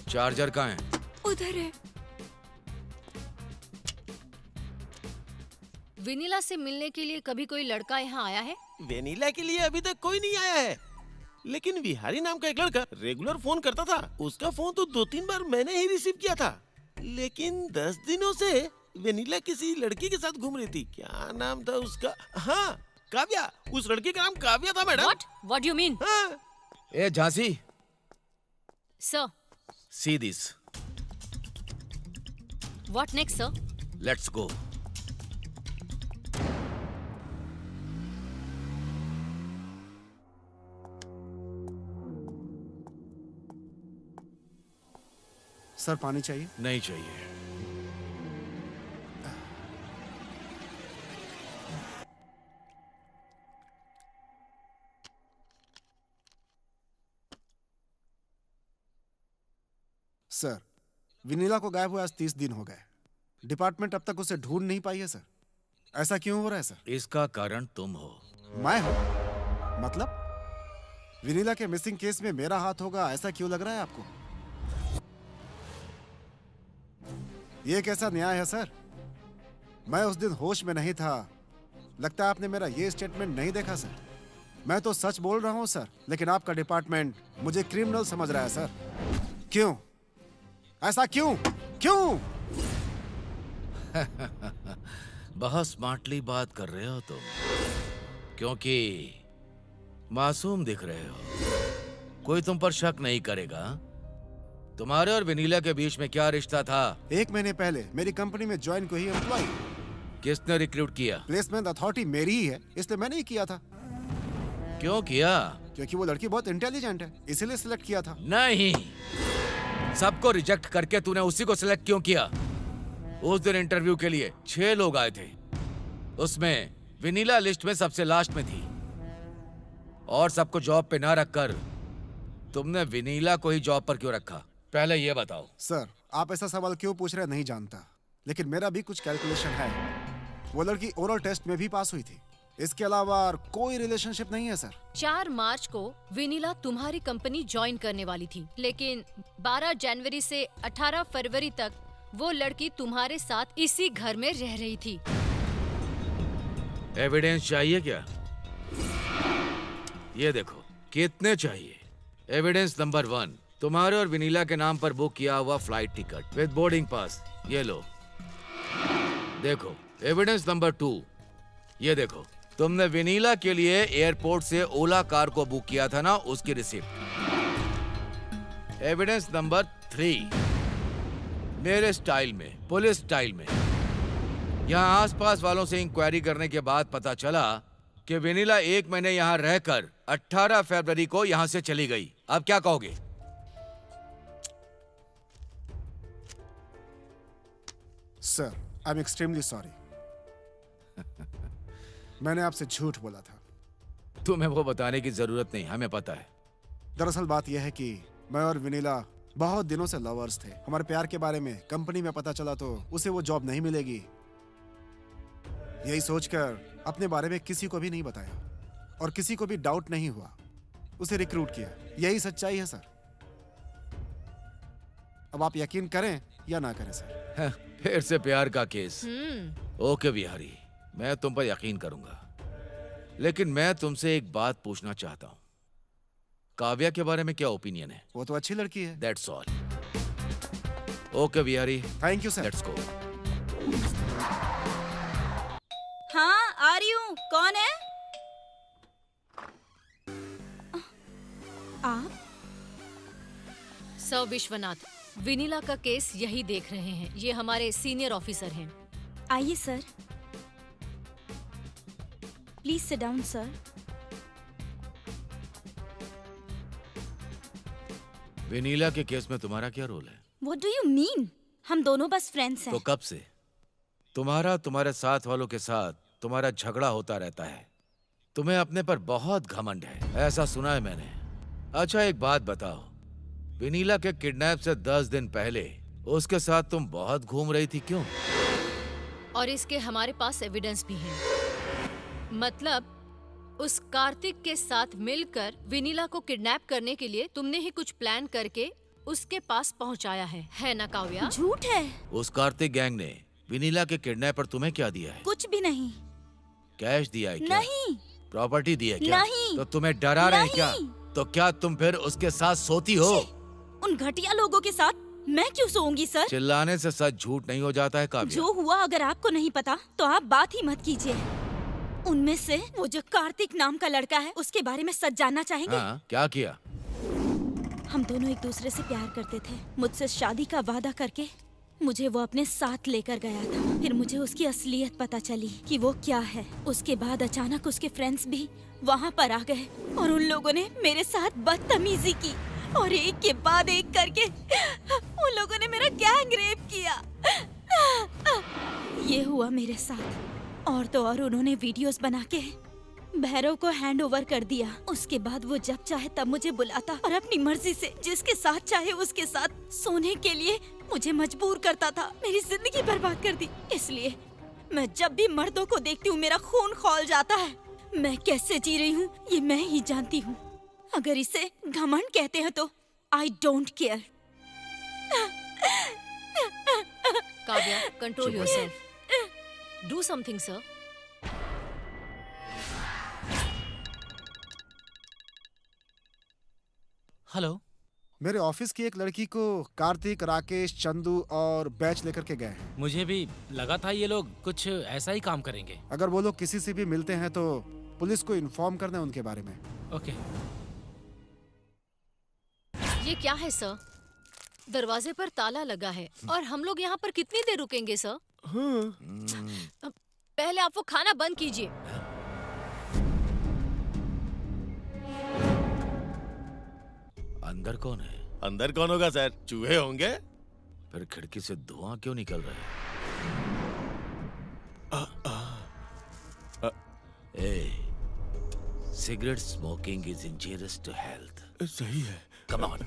चार्जर कहाँ है? उधर है। विनीला से मिलने के लिए कभी कोई लड़का यहाँ आया है? वेनिला के लिए अभी तक कोई नहीं आया है, लेकिन विहारी नाम का एक लड़का रेगुलर फोन करता था। उसका फोन तो 2-3 बार मैंने ही रिसीव किया था, लेकिन 10 दिनों से वेनिला किसी लड़की के साथ घूम रही थी। क्या नाम था उसका? हाँ, काव्या। उस लड़की का नाम काव्या था madam. What do you mean? हाँ। ए Jhansi, Sir, see this. what next, sir? Let's go. Sir पानी चाहिए? नहीं चाहिए। सर विनीला को गायब हुए आज 30 दिन हो गए। डिपार्टमेंट अब तक उसे ढूंढ नहीं पाई है सर। ऐसा क्यों हो रहा है सर? इसका कारण तुम हो। मैं हूं? मतलब विनीला के मिसिंग केस में मेरा हाथ होगा, ऐसा क्यों लग रहा है आपको? ये कैसा न्याय है सर? मैं उस दिन होश में नहीं था। लगता है आपने मेरा ये स्टेटमेंट नहीं देखा सर। मैं तो सच बोल रहा हूं सर, लेकिन आपका डिपार्टमेंट मुझे क्रिमिनल समझ रहा है सर। क्यों? ऐसा क्यों? क्यों? बहुत स्मार्टली बात कर रहे हो तुम, क्योंकि मासूम दिख रहे हो। कोई तुम पर शक नहीं करेगा। तुम्हारे और विनीला के बीच में क्या रिश्ता था? 1 महीने पहले मेरी कंपनी में ज्वाइन को ही एम्प्लॉय। किसने रिक्रूट किया? प्लेसमेंट अथॉरिटी मेरी ही है, इसलिए मैंने ही किया था। क्यों किया? क्योंकि वो लड़की बहुत इंटेलिजेंट है, इसीलिए सिलेक्ट किया था। नहीं, सबको रिजेक्ट करके तूने उसी को सिलेक्ट क्यों किया? उस दिन इंटरव्यू के लिए 6 लोग आए थे, उसमें विनीला लिस्ट में सबसे लास्ट में थी। और सबको जॉब पे ना रखकर तुमने विनीला को ही जॉब पर क्यों रखा? पहले ये बताओ। सर आप ऐसा सवाल क्यों पूछ रहे हैं नहीं जानता, लेकिन मेरा भी कुछ कैलकुलेशन है। वो लड़की ओरल टेस्ट में भी पास हुई थी। इसके अलावा और कोई रिलेशनशिप नहीं है सर। 4 मार्च को विनीला तुम्हारी कंपनी ज्वाइन करने वाली थी, लेकिन 12 जनवरी से 18 फरवरी तक वो लड़की तुम्हारे साथ इसी घर में रह रही थी। एविडेंस चाहिए क्या? ये देखो, कितने चाहिए? एविडेंस नंबर 1, तुम्हारे और विनीला के नाम पर बुक किया हुआ flight ticket with boarding pass, ये लो। देखो, एविडेंस नंबर 2, ये देखो, तुमने विनीला के लिए एयरपोर्ट से ओला कार को बुक किया था ना, उसकी रिसिप्ट। एविडेंस नंबर 3, मेरे स्टाइल में, पुलिस स्टाइल में, यहाँ आसपास वालों से इंक्वायरी करने के बाद पता चला कि विनीला 1 महीने यहाँ रहकर 18 फरवरी को यहाँ से चली गई। अब क्या कहोगे? Sir I am extremely sorry. मैंने आपसे झूठ बोला था। तुम्हें वो बताने की जरूरत नहीं, हमें पता है। दरअसल बात यह है कि मैं और विनीला बहुत दिनों से लवर्स थे। हमारे प्यार के बारे में कंपनी में पता चला तो उसे वो जॉब नहीं मिलेगी। यही सोचकर अपने बारे में किसी को भी नहीं बताया और किसी को भी डाउट नहीं हुआ, उसे रिक्रूट किया। यही सच्चाई है सर। अब आप यकीन करें या ना करें सर। फिर से प्यार का केस। ओके बिहारी, मैं तुम पर यकीन करूंगा, लेकिन मैं तुमसे एक बात पूछना चाहता हूं। काव्या के बारे में क्या ओपिनियन है? वो तो अच्छी लड़की है। That's all. Okay Bihari, thank you sir. Let's go. हाँ आ रही हूँ। कौन है आप? सर विश्वनाथ, विनीला का केस यही देख रहे हैं। ये हमारे सीनियर ऑफिसर हैं। आइए sir, please sit down sir. Vennela के केस में तुम्हारा क्या रोल है? What do you mean? हम दोनों बस फ्रेंड्स हैं। तो कब से तुम्हारे साथ वालों के साथ तुम्हारा झगड़ा होता रहता है? तुम्हें अपने पर बहुत घमंड है, ऐसा सुना है मैंने। अच्छा एक बात बताओ, विनीला के किडनैप से 10 दिन पहले उसके साथ तुम बहुत घूम रही थी, क्यों? और इसके हमारे पास एविडेंस भी है। मतलब उस कार्तिक के साथ मिलकर विनीला को किडनैप करने के लिए तुमने ही कुछ प्लान करके उसके पास पहुंचाया है ना काव्या? झूठ है। उस कार्तिक गैंग ने विनीला के किडनैप पर तुम्हें क्या दिया है? कुछ भी नहीं। कैश दिया है क्या? नहीं। प्रॉपर्टी दी है क्या? नहीं। तो तुम्हें डरा रहे हैं क्या? तो क्या तुम फिर उसके साथ सोती हो? उन घटिया लोगों के साथ मैं क्यों सोऊंगी सर? चिल्लाने से सच झूठ नहीं हो जाता है काव्या। जो हुआ अगर आपको नहीं पता तो आप बात ही मत कीजिए। उनमें से वो जो कार्तिक नाम का लड़का है उसके बारे में सच जानना चाहेंगे? हाँ, क्या किया? हम दोनों एक दूसरे से प्यार करते थे। मुझसे शादी का वादा करके मुझे वो अपने साथ लेकर गया था। फिर मुझे उसकी असलियत पता चली कि वो क्या है। उसके बाद अचानक उसके फ्रेंड्स भी वहाँ पर आ गए और उन लोगों ने मेरे साथ बदतमीजी की और एक के बाद एक करके उन लोगों ने मेरा गैंग रेप किया। ये हुआ मेरे साथ। और तो और उन्होंने वीडियोस बना के भैरव को हैंड ओवर कर दिया। उसके बाद वो जब चाहे तब मुझे बुलाता और अपनी मर्जी से जिसके साथ चाहे उसके साथ सोने के लिए मुझे मजबूर करता था। मेरी जिंदगी बर्बाद कर दी। इसलिए मैं जब भी मर्दों को देखती हूँ मेरा खून खौल जाता है। मैं कैसे जी रही हूँ ये मैं ही जानती हूँ। अगर इसे घमंड कहते हैं तो I don't care. Kavya, control yourself. Do something sir. Hello. मेरे ऑफिस की एक लड़की को कार्तिक, राकेश, चंदू और बैच लेकर के गए हैं। मुझे भी लगा था ये लोग कुछ ऐसा ही काम करेंगे। अगर वो लोग किसी से भी मिलते हैं तो पुलिस को इन्फॉर्म कर दें उनके बारे में। ओके। ये क्या है सर? दरवाजे पर ताला लगा है और हम लोग यहाँ पर कितनी देर रुकेंगे सर? पहले आप वो खाना बंद कीजिए। अंदर कौन है? अंदर कौन होगा सर? चूहे होंगे। फिर खिड़की से धुआं क्यों निकल रहा है? Cigarette smoking is injurious to health. सही है। Come on.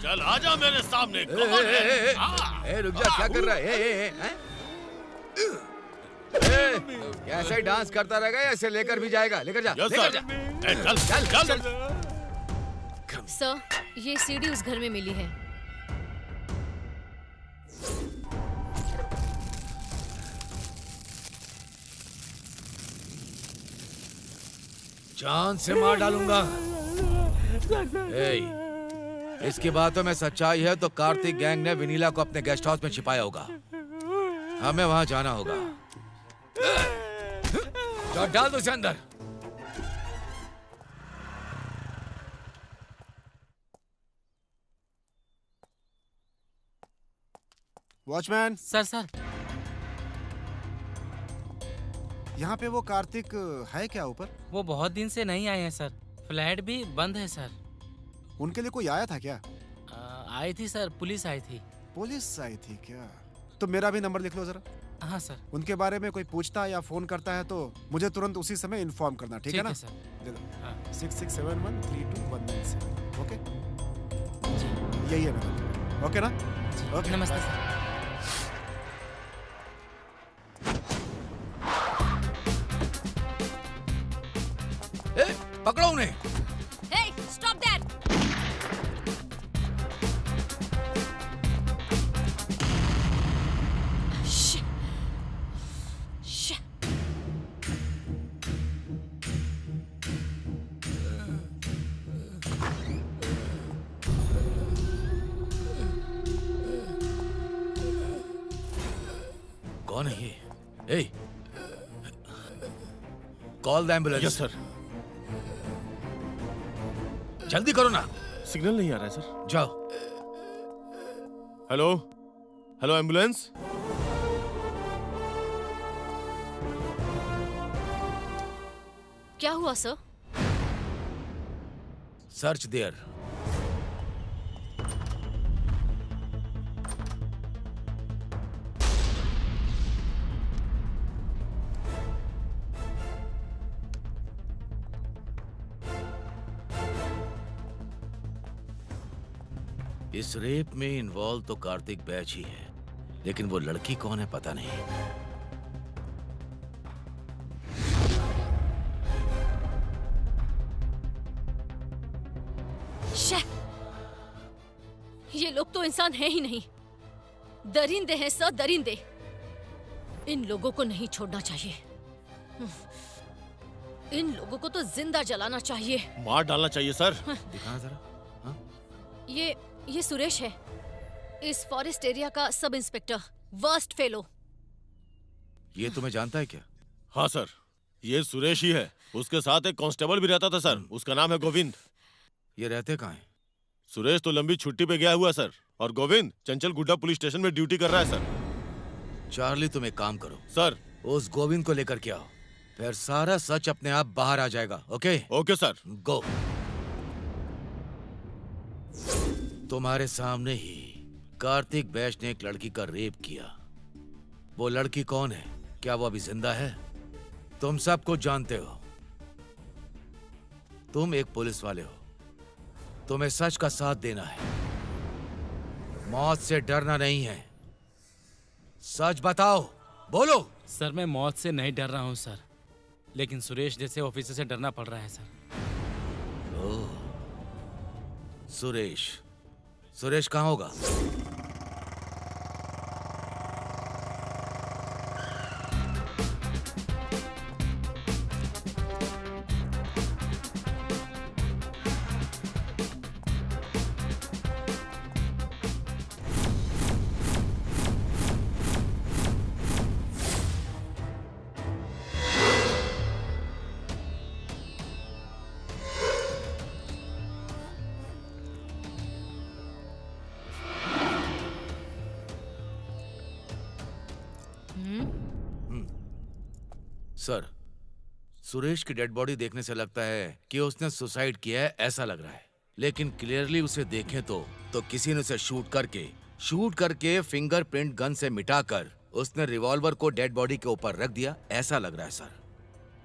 चल आजा मेरे सामने। रुक जा, क्या कर रहा है? ऐसे ही डांस करता रहेगा या ऐसे लेकर भी जाएगा? लेकर जा, लेकर जा। चल चल चल। सर, ये सीडी उस घर में मिली है। जान से मार डालूंगा। इसकी बातों में सच्चाई है तो कार्तिक गैंग ने विनीला को अपने गेस्ट हाउस में छिपाया होगा। हमें वहां जाना होगा। तो डाल दो उसे अंदर। वॉचमैन। सर। यहाँ पे वो कार्तिक है क्या ऊपर? वो बहुत दिन से नहीं आए हैं सर, फ्लैट भी बंद है सर। उनके लिए कोई आया था क्या? आई थी सर, पुलिस आई थी। पुलिस आई थी क्या? तो मेरा भी नंबर लिख लो जरा। हाँ सर। उनके बारे में कोई पूछता है या फोन करता है तो मुझे तुरंत उसी समय इन्फॉर्म करना, ठीक है ना? सर। दे दो। हाँ। 66713219 ओके यही है नंबर, ओके ना? ओके नमस्ते बाय। सर। पकड़ो उन्हें। Hey, stop that! Shit. Shit. कौन है ये? ए, call the ambulance. Yes sir. जल्दी करो ना। सिग्नल नहीं आ रहा है सर। जाओ। Hello hello ambulance. क्या हुआ सर? Search there. इस रेप में इन्वॉल्व तो कार्तिक बैच ही है, लेकिन वो लड़की कौन है पता नहीं। ये लोग तो इंसान है ही नहीं, दरिंदे हैं सर, दरिंदे। इन लोगों को नहीं छोड़ना चाहिए। इन लोगों को तो जिंदा जलाना चाहिए। मार डालना चाहिए सर। दिखाना जरा। ये सुरेश है, इस फॉरेस्ट एरिया का सब इंस्पेक्टर, वर्स्ट फेलो। ये तुम्हें जानता है क्या? हाँ सर, ये सुरेश ही है। उसके साथ एक कांस्टेबल भी रहता था सर, उसका नाम है गोविंद। ये रहते कहाँ हैं? सुरेश तो लंबी छुट्टी पे गया हुआ सर, और गोविंद चंचल गुड्डा पुलिस स्टेशन में ड्यूटी कर रहा है सर। चार्ली तुम एक काम करो सर, उस गोविंद को लेकर के आओ, फिर सारा सच अपने आप बाहर आ जाएगा। Okay okay sir. गो। तुम्हारे सामने ही कार्तिक बैच ने एक लड़की का रेप किया। वो लड़की कौन है? क्या वो अभी जिंदा है? तुम सब कुछ जानते हो। तुम एक पुलिस वाले हो, तुम्हें सच का साथ देना है, मौत से डरना नहीं है। सच बताओ, बोलो। सर मैं मौत से नहीं डर रहा हूँ सर, लेकिन सुरेश जैसे ऑफिसर से डरना पड़ रहा है सर। ओह, सुरेश। सुरेश कहाँ होगा? सर, सुरेश की डेड बॉडी देखने से लगता है कि उसने सुसाइड किया है, ऐसा लग रहा है। लेकिन क्लियरली उसे देखें तो किसी ने उसे शूट करके फिंगरप्रिंट गन से मिटाकर उसने रिवॉल्वर को डेड बॉडी के ऊपर रख दिया, ऐसा लग रहा है सर।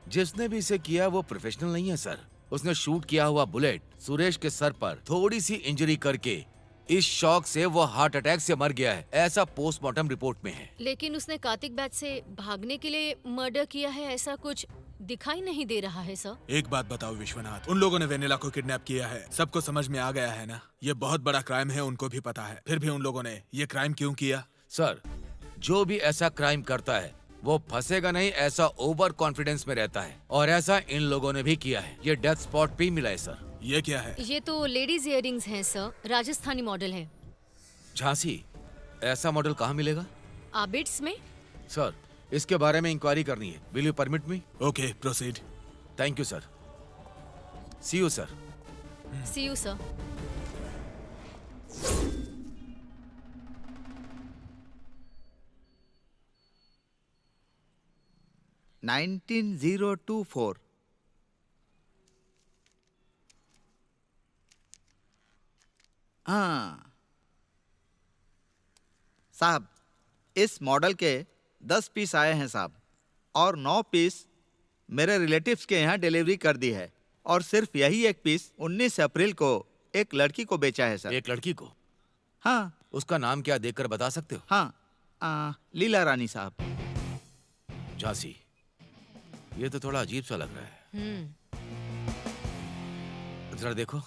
जिसने भी इसे किया वो प्रोफेशनल नहीं है सर। उसने शूट किया हुआ बुलेट सुरेश के सर पर थोड़ी सी इंजरी करके इस शॉक से वो हार्ट अटैक से मर गया है, ऐसा पोस्टमार्टम रिपोर्ट में है। लेकिन उसने कार्तिक बैच से भागने के लिए मर्डर किया है, ऐसा कुछ दिखाई नहीं दे रहा है सर। एक बात बताओ विश्वनाथ, उन लोगों ने वेनिला को किडनैप किया है, सबको समझ में आ गया है ना? ये बहुत बड़ा क्राइम है, उनको भी पता है, फिर भी उन लोगों ने ये क्राइम क्यों किया? सर, जो भी ऐसा क्राइम करता है वो फंसेगा नहीं, ऐसा ओवर कॉन्फिडेंस में रहता है, और ऐसा इन लोगों ने भी किया है। ये डेथ स्पॉट पे मिला है सर। ये क्या है? ये तो लेडीज इयररिंग्स हैं सर, राजस्थानी मॉडल है। झांसी, ऐसा मॉडल कहाँ मिलेगा? आबिड्स में। सर, इसके बारे में इंक्वायरी करनी है। Will you permit me? Okay, proceed. Thank you sir. See you sir. See you sir. 19024। हाँ साहब, इस मॉडल के 10 पीस आए हैं साहब, और 9 पीस मेरे रिलेटिव्स के यहाँ डिलीवरी कर दी है, और सिर्फ यही एक पीस 19 अप्रैल को एक लड़की को बेचा है सर। एक लड़की को? हाँ। उसका नाम क्या देखकर बता सकते हो? हाँ, लीला रानी साहब। झांसी, ये तो थोड़ा अजीब सा लग रहा है। जरा देखो,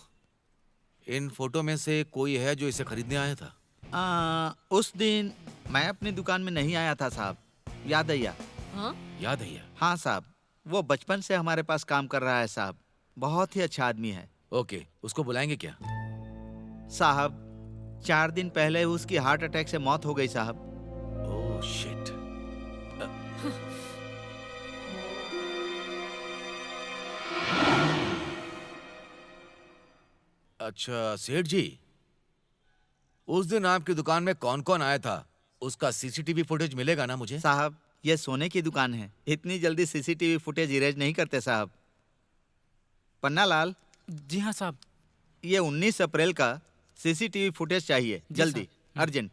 इन फोटो में से कोई है जो इसे खरीदने आया था? उस दिन मैं अपनी दुकान में नहीं आया था साहब। यादయ్య। हाँ? यादయ్య? हाँ साहब, वो बचपन से हमारे पास काम कर रहा है साहब। बहुत ही अच्छा आदमी है। ओके, उसको बुलाएंगे क्या? साहब, 4 दिन पहले उसकी हार्ट अटैक से मौत हो गई साहब। Oh shit. अच्छा सेठ जी, उस दिन आपकी दुकान में कौन कौन आया था, उसका सीसीटीवी फुटेज मिलेगा ना मुझे? साहब, ये सोने की दुकान है, इतनी जल्दी सीसीटीवी फुटेज इरेज नहीं करते साहब। पन्नालाल। जी हाँ साहब। ये 19 अप्रैल का सीसीटीवी फुटेज चाहिए, जल्दी, अर्जेंट।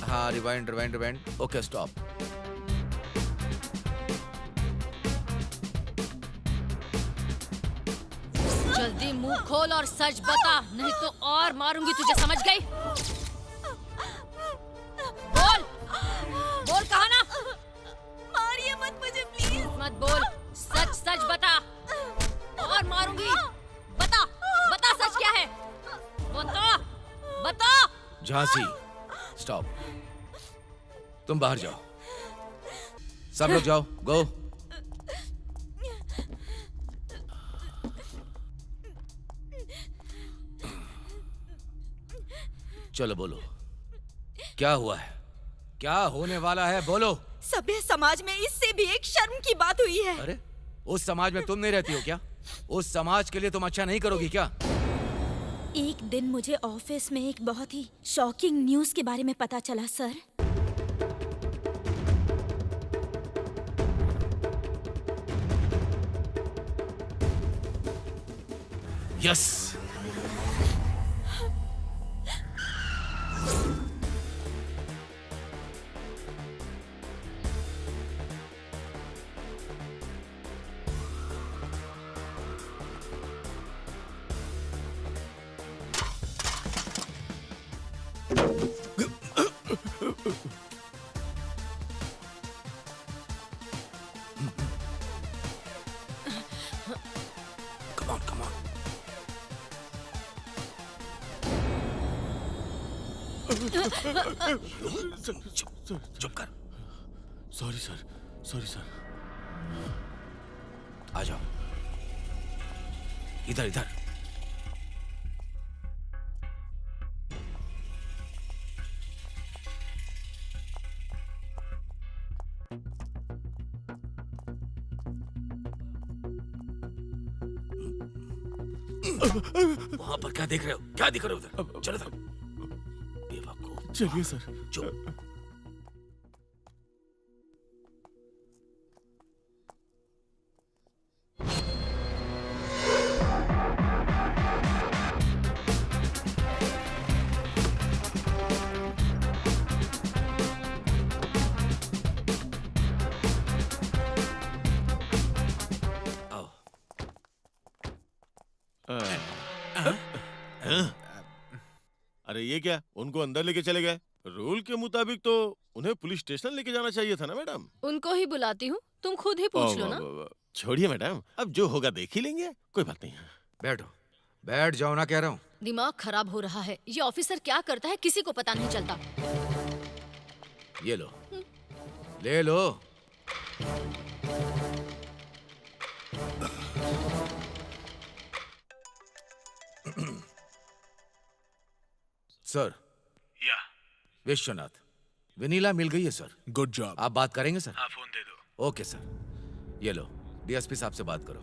हाँ, रिवाइंड। Okay, stop. जल्दी मुंह खोल और सच बता, नहीं तो और मारूंगी तुझे, समझ गई? बोल कहा ना? मारिए मत मुझे प्लीज। मत बोल, सच बता और मारूंगी। बता सच क्या है? बता। झांसी, स्टॉप। तुम बाहर जाओ, सब लोग जाओ, गो। चलो बोलो, क्या हुआ है, क्या होने वाला है, बोलो। सभ्य समाज में इससे भी एक शर्म की बात हुई है। अरे, उस समाज में तुम नहीं रहती हो क्या? उस समाज के लिए तुम अच्छा नहीं करोगी क्या? एक दिन मुझे ऑफिस में एक बहुत ही शॉकिंग न्यूज़ के बारे में पता चला सर। यस। Come on. चुप कर। Sorry sir. आ जाओ, इधर। वहां पर क्या देख रहे हो? क्या दिख रहे हो उधर? चलो इधर। बेवकूफ। चलिए सर। चुप। अरे ये क्या, उनको अंदर लेके चले गए? रूल के मुताबिक तो उन्हें पुलिस स्टेशन लेके जाना चाहिए था ना मैडम। उनको ही बुलाती हूँ, तुम खुद ही पूछ लो ना। छोड़िए मैडम, अब जो होगा देख ही लेंगे, कोई बात नहीं। बैठ जाओ ना, कह रहा हूँ। दिमाग खराब हो रहा है, ये ऑफिसर क्या करता है किसी को पता नहीं चलता। ये लो, ले लो। सर। या विश्वनाथ, वेनिला मिल गई है सर। Good job. आप बात करेंगे सर? हाँ, फोन दे दो। Okay sir. ये लो, डीएसपी साहब से बात करो।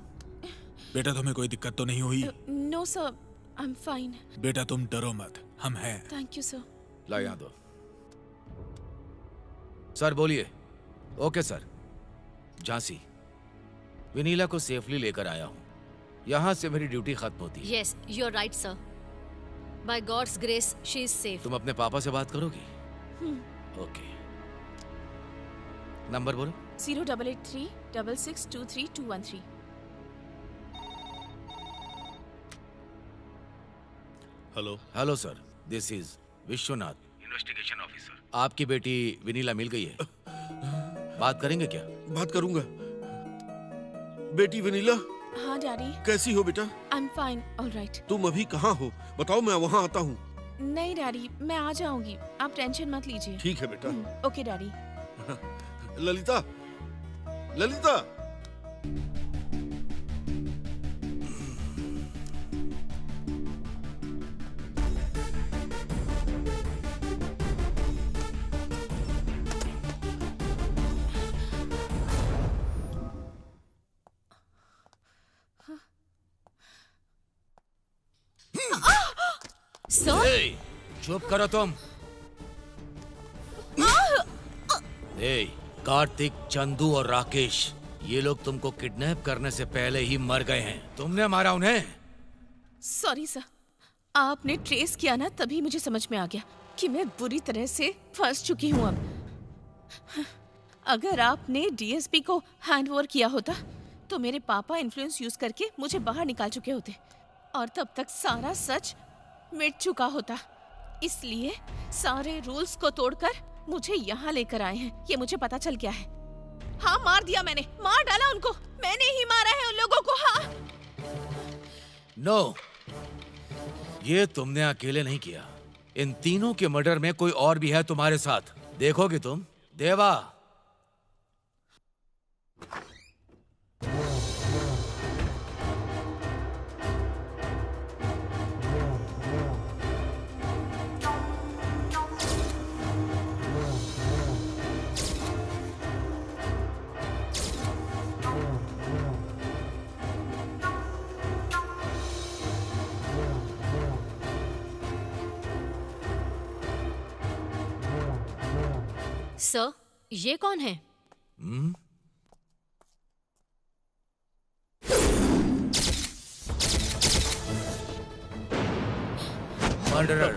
बेटा, तुम्हें कोई दिक्कत तो नहीं हुई? No sir, I am fine. बेटा तुम डरो मत, हम हैं। Thank you sir. ला यहाँ दो। सर बोलिए। Okay sir. झांसी, विनीला को सेफली लेकर आया हूँ। यहाँ से मेरी ड्यूटी खत्म होती है। Yes, you are right sir. By God's grace she is safe. तुम अपने पापा से बात करोगी? ओके। नंबर बोलो। 08836623 hello. Hello sir, this is Vishwanath, investigation officer. आपकी बेटी विनीला मिल गई है। बात करेंगे क्या? बात करूंगा। बेटी विनीला, हाँ डैडी। कैसी हो बेटा? आई एम फाइन, ऑलराइट। तुम अभी कहाँ हो? बताओ, मैं वहाँ आता हूँ। नहीं डैडी, मैं आ जाऊंगी, आप टेंशन मत लीजिए। ठीक है बेटा। Okay daddy. Lalita, Lalita. Sir, ए, चुप करो तुम। ए, कार्तिक, चंदू और राकेश, ये लोग तुमको किडनैप करने से पहले ही मर गए हैं। तुमने मारा उन्हें। सॉरी सर, आपने ट्रेस किया ना, तभी मुझे समझ में आ गया कि मैं बुरी तरह से फंस चुकी हूँ अब। अगर आपने डीएसपी को हैंडओवर किया होता तो मेरे पापा इन्फ्लुएंस यूज करके मुझे बाहर निकाल चुके होते और तब तक सारा सच मिट चुका होता। इसलिए सारे रूल्स को तोड़कर मुझे यहाँ लेकर आए हैं। ये मुझे पता चल गया है। हाँ, मार दिया मैंने, मार डाला उनको। मैंने ही मारा है उन लोगों को। हाँ। नो, ये तुमने अकेले नहीं किया। इन तीनों के मर्डर में कोई और भी है तुम्हारे साथ। देखोगे तुम। देवा, सर, ये कौन है? मर्डरर।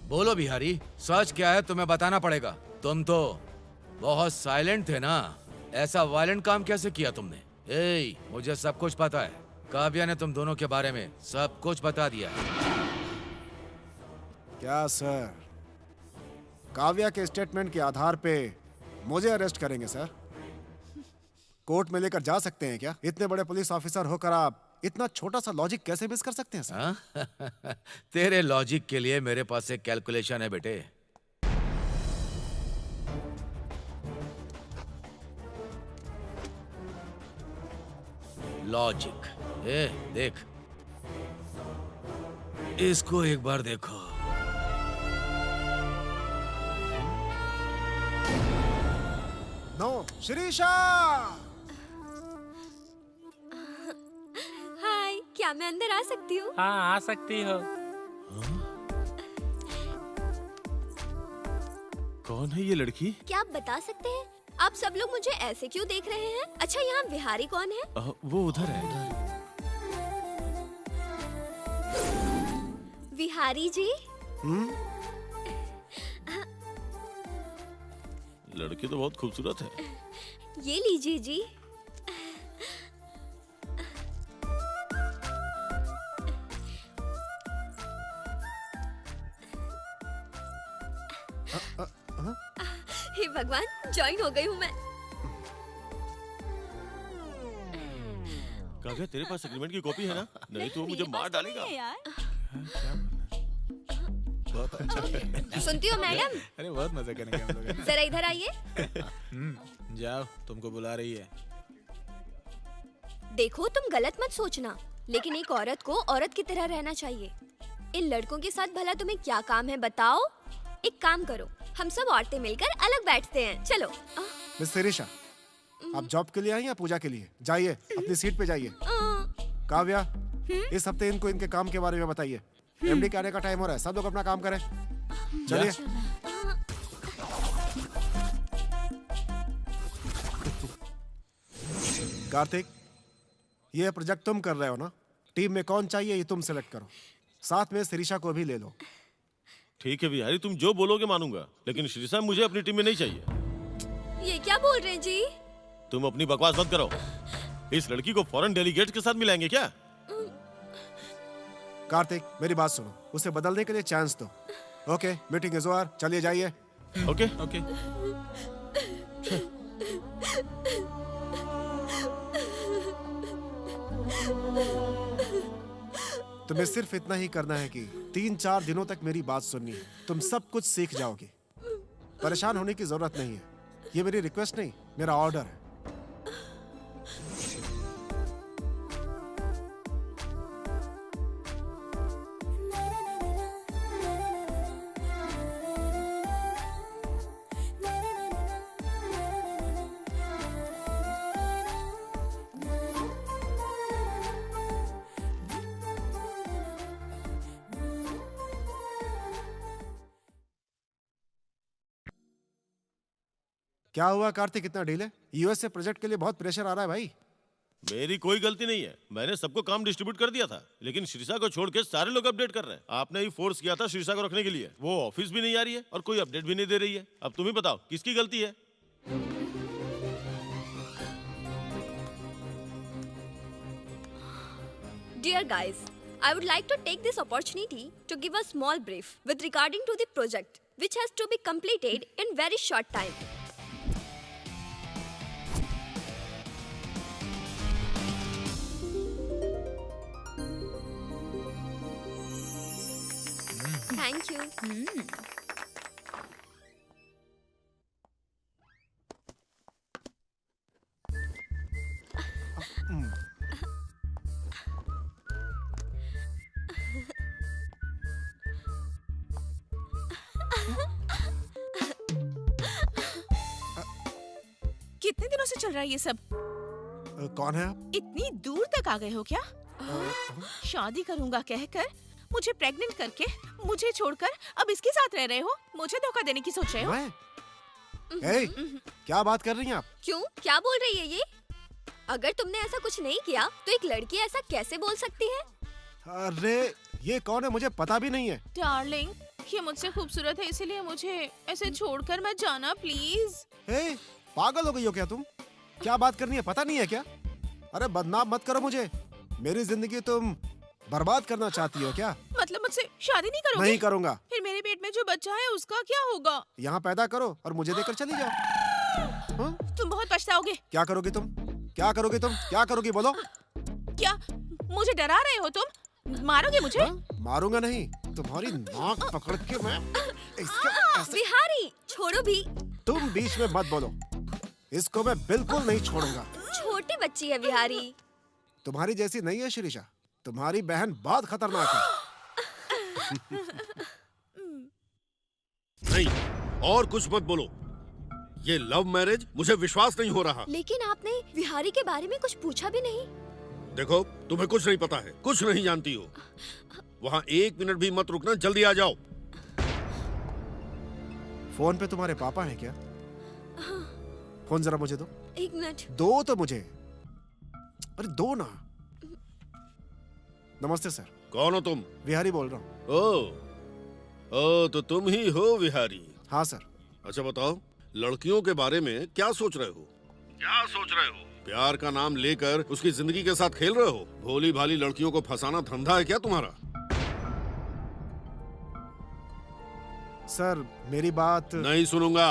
बोलो बिहारी, सच क्या है तुम्हें बताना पड़ेगा। तुम तो बहुत साइलेंट थे ना। ऐसा वायलेंट काम कैसे किया तुमने? ए, मुझे सब कुछ पता है। काव्या ने तुम दोनों के बारे में सब कुछ बता दिया। क्या सर, काव्या के स्टेटमेंट के आधार पे मुझे अरेस्ट करेंगे सर? कोर्ट में लेकर जा सकते हैं क्या? इतने बड़े पुलिस ऑफिसर होकर आप इतना छोटा सा लॉजिक कैसे मिस कर सकते हैं सर? तेरे लॉजिक के लिए मेरे पास एक कैलकुलेशन है बेटे। लॉजिक। ए, देख, इसको एक बार देखो। नो, शिरीषा! हाय, क्या मैं अंदर आ सकती हूँ? हाँ, आ सकती हो। कौन है ये लड़की? क्या आप बता सकते हैं? आप सब लोग मुझे ऐसे क्यों देख रहे हैं? अच्छा, यहाँ विहारी कौन है? वो उधर है। विहारी जी? लड़की तो बहुत खूबसूरत है। ये लीजिए जी। हे भगवान, ज्वाइन हो गई हूँ मैं। काव्या, तेरे पास एग्रीमेंट की कॉपी है ना? नहीं तो वो मुझे मार डालेगा। बहुत अच्छा। सुनती हो मैडम? अरे बहुत मजा करेंगे हम लोग। जरा इधर आइए। जाओ, तुमको बुला रही है। देखो, तुम गलत मत सोचना, लेकिन एक औरत को औरत की तरह रहना चाहिए। इन लड़कों के साथ भला तुम्हें क्या काम है बताओ? एक काम करो, हम सब औरतें मिलकर अलग बैठते हैं, चलो। मिस सिरिशा, आप जॉब के लिए आई या पूजा के लिए? जाइए अपनी सीट पे जाइए। काव्या, इस हफ्ते इनको इनके काम के बारे में बताइए। एमडी के आने का टाइम हो रहा है, सब लोग अपना काम करें। चलिए। कार्तिक, ये प्रोजेक्ट तुम कर रहे हो ना? टीम में कौन चाहिए ये तुम सेलेक्ट करो, साथ में शिरीषा को भी ले लो। ठीक है बिहारी, तुम जो बोलोगे मानूंगा, लेकिन शिरीषा मुझे अपनी टीम में नहीं चाहिए। ये क्या बोल रहे हैं जी? तुम अपनी बकवास मत करो। इस लड़की को फॉरेन डेलीगेट्स के साथ मिलाएंगे क्या? कार्तिक, मेरी बात सुनो, उसे बदलने के लिए चांस दो। ओके, मीटिंग इज ओवर, चलिए जाइए। Okay okay. तुम्हें सिर्फ इतना ही करना है कि 3-4 दिनों तक मेरी बात सुननी है। तुम सब कुछ सीख जाओगे। परेशान होने की जरूरत नहीं है। ये मेरी रिक्वेस्ट नहीं, मेरा ऑर्डर है। क्या हुआ कार्तिक, इतना डीले? यूएस से प्रोजेक्ट के लिए बहुत प्रेशर आ रहा है भाई। मेरी कोई गलती नहीं है, मैंने सबको काम डिस्ट्रीब्यूट कर दिया था, लेकिन शिरीषा को छोड़ के सारे लोग अपडेट कर रहे हैं। आपने ही फोर्स किया था शिरीषा को रखने के लिए। वो ऑफिस भी नहीं आ रही है और कोई अपडेट भी नहीं दे रही है। अब तुम ही बताओ किसकी गलती है? Dear guys, I would like to take this opportunity to give a small brief with regarding to the project, which has to be completed in very short time. Thank you. कितने दिनों से चल रहा है ये सब? कौन है आप? इतनी दूर तक आ गए हो क्या? शादी करूंगा कहकर मुझे प्रेग्नेंट करके मुझे छोड़कर अब इसके साथ रह रहे हो? मुझे धोखा देने की सोच रहे हो? ए, क्या बात कर रही हैं आप? क्यों? क्या बोल रही है ये? अगर तुमने ऐसा कुछ नहीं किया तो एक लड़की ऐसा कैसे बोल सकती है? अरे ये कौन है, मुझे पता भी नहीं है। डार्लिंग, ये मुझसे खूबसूरत है, इसीलिए मुझे ऐसे छोड़कर मत जाना प्लीज। ए, पागल हो गई हो क्या तुम? क्या बात करनी है, पता नहीं है क्या? अरे बदनाम मत करो मुझे। मेरी जिंदगी तुम बर्बाद करना चाहती हो क्या? मतलब मुझसे शादी नहीं करोगे? नहीं करूंगा। फिर मेरे पेट में जो बच्चा है उसका क्या होगा? यहाँ पैदा करो और मुझे देकर चली जाओ। हाँ? तुम बहुत पछताओगे। क्या करोगी तुम? क्या करोगी तुम? क्या करोगी बोलो? क्या मुझे डरा रहे हो तुम? मारोगे मुझे? मारूंगा नहीं, तुम्हारी नाक पकड़ के मैं बिहारी, छोड़ो भी। तुम बीच में मत बोलो, इसको मैं बिल्कुल नहीं छोड़ूंगा। छोटी बच्ची है बिहारी। तुम्हारी जैसी नहीं है शिरीषा, तुम्हारी बहन बहुत खतरनाक है। नहीं, और कुछ मत बोलो। ये लव मैरिज मुझे विश्वास नहीं हो रहा। लेकिन आपने बिहारी के बारे में कुछ पूछा भी नहीं। देखो, तुम्हें कुछ नहीं पता है, कुछ नहीं जानती हो। वहाँ 1 मिनट भी मत रुकना, जल्दी आ जाओ। फोन पे तुम्हारे पापा हैं क्या? फोन जरा मुझे दो। 1 मिनट। दो तो मुझे। अरे दो ना। नमस्ते सर। कौन हो तुम? विहारी बोल रहा हूँ। ओ, तो तुम ही हो विहारी? हाँ सर। अच्छा बताओ, लड़कियों के बारे में क्या सोच रहे हो? क्या सोच रहे हो? प्यार का नाम लेकर उसकी जिंदगी के साथ खेल रहे हो? भोली भाली लड़कियों को फंसाना धंधा है क्या तुम्हारा? सर मेरी बात नहीं सुनूंगा।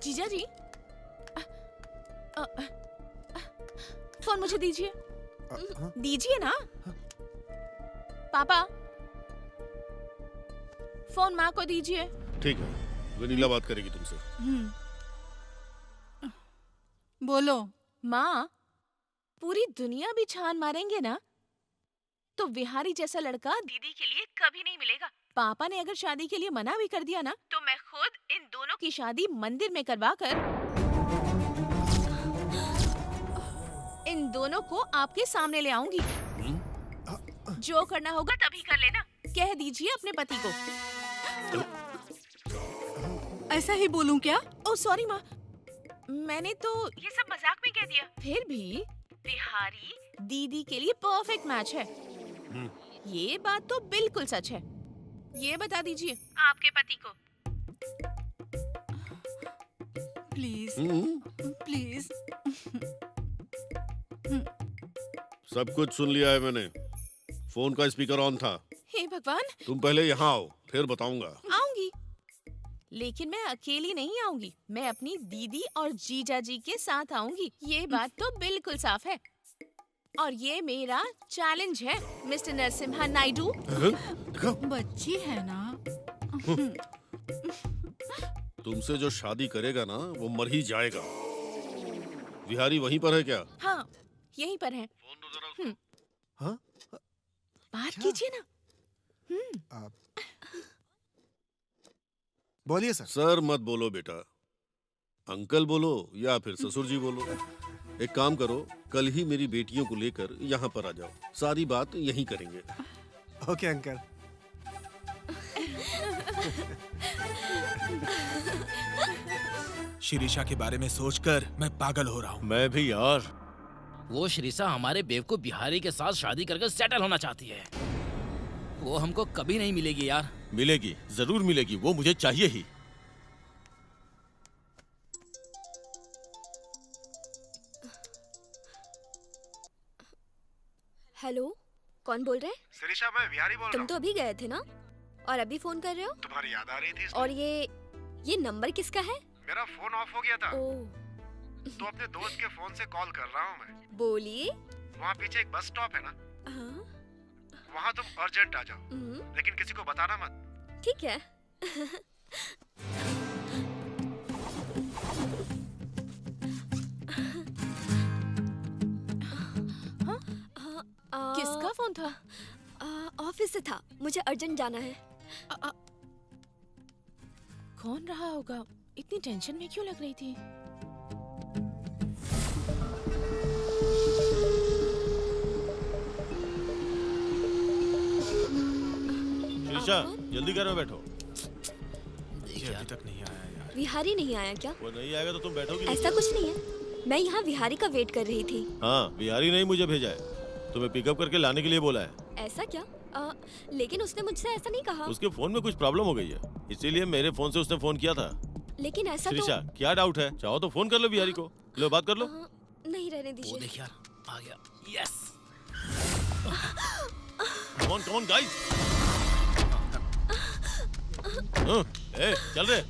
जीजा जी, फोन मुझे दीजिए। दीजिए ना पापा, फोन माँ को दीजिए। ठीक है, वनीला बात करेगी तुमसे। बोलो। माँ, पूरी दुनिया भी छान मारेंगे ना तो विहारी जैसा लड़का दीदी के लिए कभी नहीं मिलेगा। पापा ने अगर शादी के लिए मना भी कर दिया ना, तो मैं खुद इन दोनों की शादी मंदिर में करवाकर इन दोनों को आपके सामने ले आऊंगी। जो करना होगा तभी कर लेना। कह दीजिए अपने पति को। ऐसा ही बोलूं क्या? ओह सॉरी माँ, मैंने तो ये सब मजाक में कह दिया। फिर भी बिहारी दीदी के लिए परफेक्ट मैच है। ये बात तो बिल्कुल सच है। ये बता दीजिए आपके पति को। Please please. सब कुछ सुन लिया है मैंने। फोन का स्पीकर ऑन था। हे भगवान। तुम पहले यहाँ आओ, फिर बताऊंगा। आऊंगी, लेकिन मैं अकेली नहीं आऊंगी। मैं अपनी दीदी और जीजा जी के साथ आऊंगी। ये बात तो बिल्कुल साफ है। और ये मेरा चैलेंज है मिस्टर नरसिम्हा नायडू। बच्ची है ना। तुमसे जो शादी करेगा ना वो मर ही जाएगा। विहारी वहीं पर है क्या? हाँ, यहीं पर है। हाँ? बात कीजिए ना। बोलिए सर। सर मत बोलो बेटा, अंकल बोलो या फिर ससुर जी बोलो। एक काम करो, कल ही मेरी बेटियों को लेकर यहाँ पर आ जाओ। सारी बात यहीं करेंगे। Okay uncle. शिरीषा के बारे में सोचकर मैं पागल हो रहा हूँ। मैं भी यार। वो श्रीषा हमारे बेवकूफ बिहारी के साथ शादी करके सेटल होना चाहती है। वो हमको कभी नहीं मिलेगी यार। मिलेगी, जरूर मिलेगी। वो मुझे चाहिए ही। हेलो, कौन बोल रहे हैं? शिरीषा, मैं विहारी बोल रहा तुम हूँ। तो अभी गए थे ना, और अभी फोन कर रहे हो? तुम्हारी याद आ रही थी। और ये नंबर किसका है? मेरा फोन ऑफ हो गया था। ओह, तो अपने दोस्त के फोन से कॉल कर रहा हूँ मैं। बोलिए। वहाँ पीछे एक बस स्टॉप है ना, हाँ? वहाँ तुम अर्जेंट आ जाओ, लेकिन किसी को बताना मत। ठीक है। किसका फोन था? ऑफिस से था, मुझे अर्जेंट जाना है। कौन रहा होगा? इतनी टेंशन में क्यों लग रही थी? शिरीषा, जल्दी घर में बैठो। अभी तक नहीं आया यार। विहारी नहीं आया क्या? वो नहीं आएगा तो तुम बैठोगी? ऐसा कुछ नहीं है, मैं यहाँ विहारी का वेट कर रही थी। हाँ, बिहारी नहीं मुझे भेजा है, तुम्हें पिकअप करके लाने के लिए बोला है। ऐसा क्या? लेकिन उसने मुझसे ऐसा नहीं कहा। उसके फोन में कुछ प्रॉब्लम हो गई है, इसीलिए मेरे फोन से उसने फोन किया था। लेकिन ऐसा शिरीषा, क्या डाउट है? चाहो तो फोन कर लो बिहारी को। लो बात कर लो। नहीं, रहने दीजिए। वो देख यार, आ गया। यस। Come on guys. चल रहे।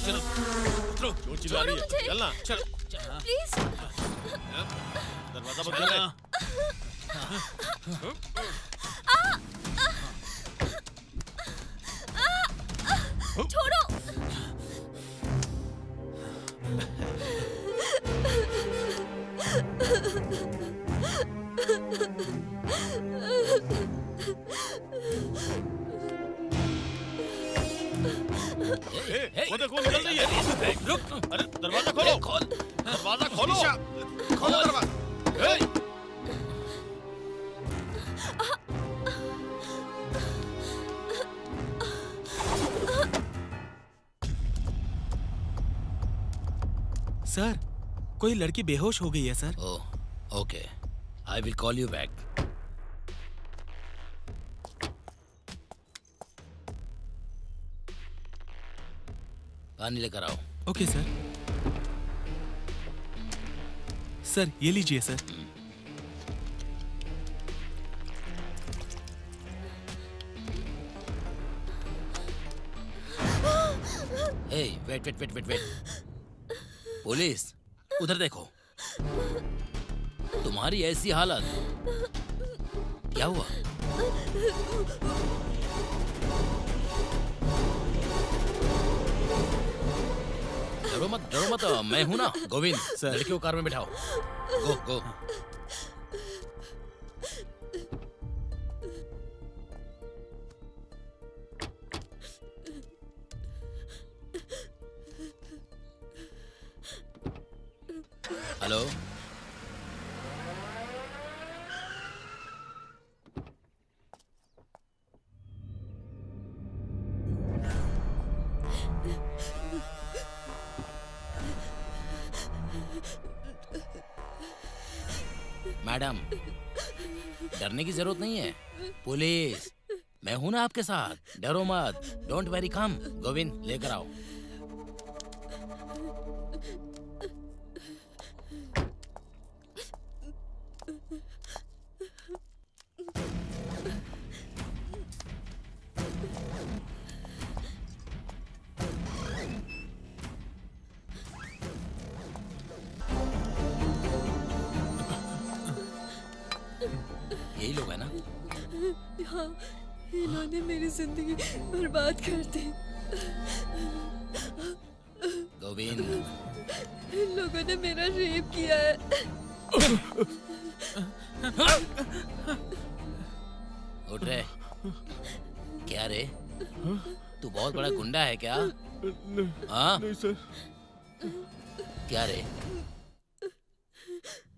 चलो, क्यों चिल्ला रही है? चलना। चल। प्लीज। दरवाजा बंद कर दे। छोड़ो। वो देखो निकल रही है। रुक। अरे दरवाजा खोलो। दरवाजा खोलो। खोलो दरवाजा। सर, कोई लड़की बेहोश हो गई है sir. Oh, okay. I will call you back. पानी लेकर आओ। Okay sir. सर, ये लीजिए sir. Wait wait wait wait wait. Police, उधर देखो। तुम्हारी ऐसी हालत, क्या हुआ? डरो मत, मैं हूँ ना। गोविंद, लड़की को कार में बिठाओ। गो गो। हेलो, मैडम, डरने की जरूरत नहीं है। पुलिस, मैं हूं ना आपके साथ, डरो मत। डोंट वेरी, कम। गोविंद, लेकर आओ। यही लोग है ना? हाँ, इन्होंने मेरी जिंदगी बर्बाद कर दी। गोविंद, इन लोगों ने मेरा रेप किया है। उठ रे। क्या रे, तू बहुत बड़ा गुंडा है क्या? हाँ? नहीं सर। क्या रे,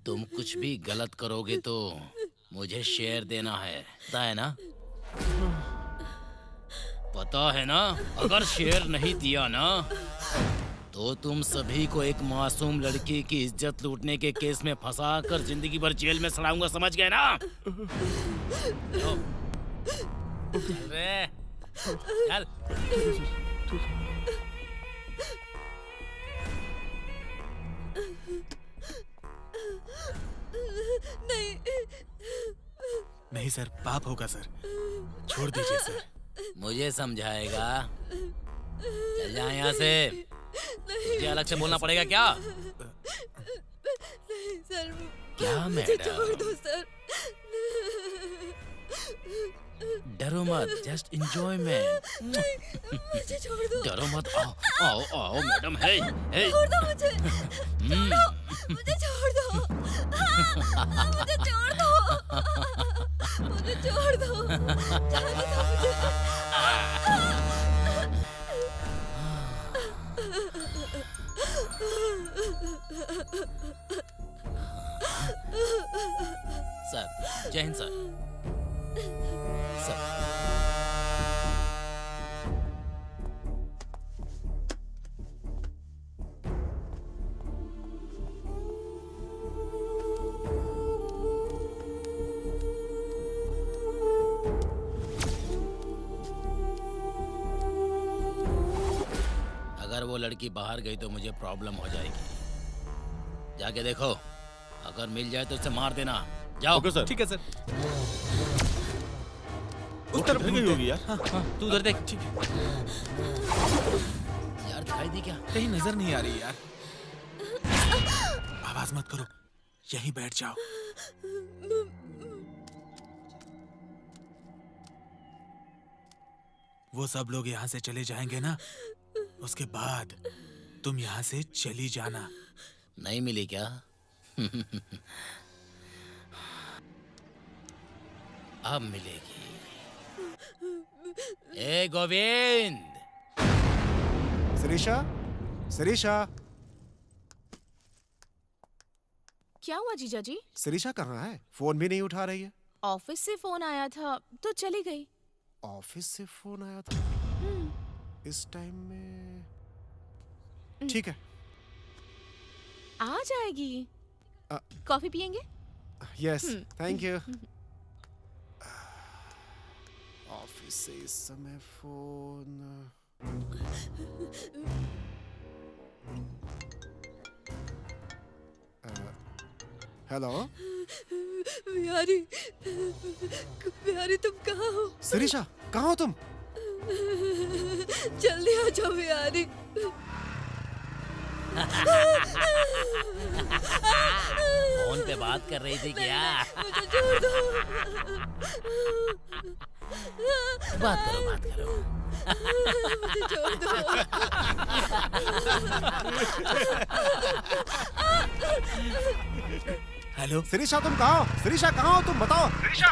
तुम कुछ भी गलत करोगे तो मुझे शेयर देना है, पता है ना? पता है ना? अगर शेयर नहीं दिया ना तो तुम सभी को एक मासूम लड़की की इज्जत लूटने के केस में फंसाकर जिंदगी भर जेल में सड़ाऊंगा, समझ गए ना? रे, चल। नहीं सर, पाप होगा सर, छोड़ दीजिए सर। मुझे समझाएगा? चल जा यहाँ से। मुझे अलग से बोलना पड़ेगा क्या? नहीं सर, क्या मुझे मैडम? छोड़ दो सर। डरो मत, जस्ट एंजॉयमेंट। मुझे छोड़ दो। डरो मत, आओ आओ आओ मैडम। हे हे, छोड़ दो मुझे। मुझे छोड़ दो। मुझे छोड़ दो। मुझे छोड़ दो। जाने दो मुझे। सर, जय हिंद सर। सर, अगर वो लड़की बाहर गई तो मुझे प्रॉब्लम हो जाएगी। जाके देखो, अगर मिल जाए तो उसे मार देना। जाओ। Okay sir. ठीक है सर। उस तरफ गई होगी यार। हाँ, तू उधर देख। ठीक है यार, दिखाई दी क्या? कहीं नजर नहीं आ रही यार। आवाज मत करो, यहीं बैठ जाओ। वो सब लोग यहाँ से चले जाएंगे ना, उसके बाद तुम यहाँ से चली जाना। नहीं मिली क्या? अब मिलेगी। ए गोविंद! शिरीषा, शिरीषा, क्या हुआ जीजा जी? शिरीषा कहाँ है? फोन भी नहीं उठा रही है। ऑफिस से फोन आया था तो चली गई। ऑफिस से फोन आया था इस टाइम में? ठीक है, आ जाएगी। कॉफी पियेंगे? Yes, thank you. ऑफिस से इस समय फोन। हेलो बिहारी, बिहारी तुम कहाँ हो? शिरीषा, कहाँ हो तुम? जल्दी आ जाओ बिहारी। फोन पे बात कर रही थी क्या? बात करो, बात करो। मुझे छोड़ दो। हेलो शिरीषा, तुम कहाँ हो? शिरीषा कहाँ हो तुम? बताओ शिरीषा।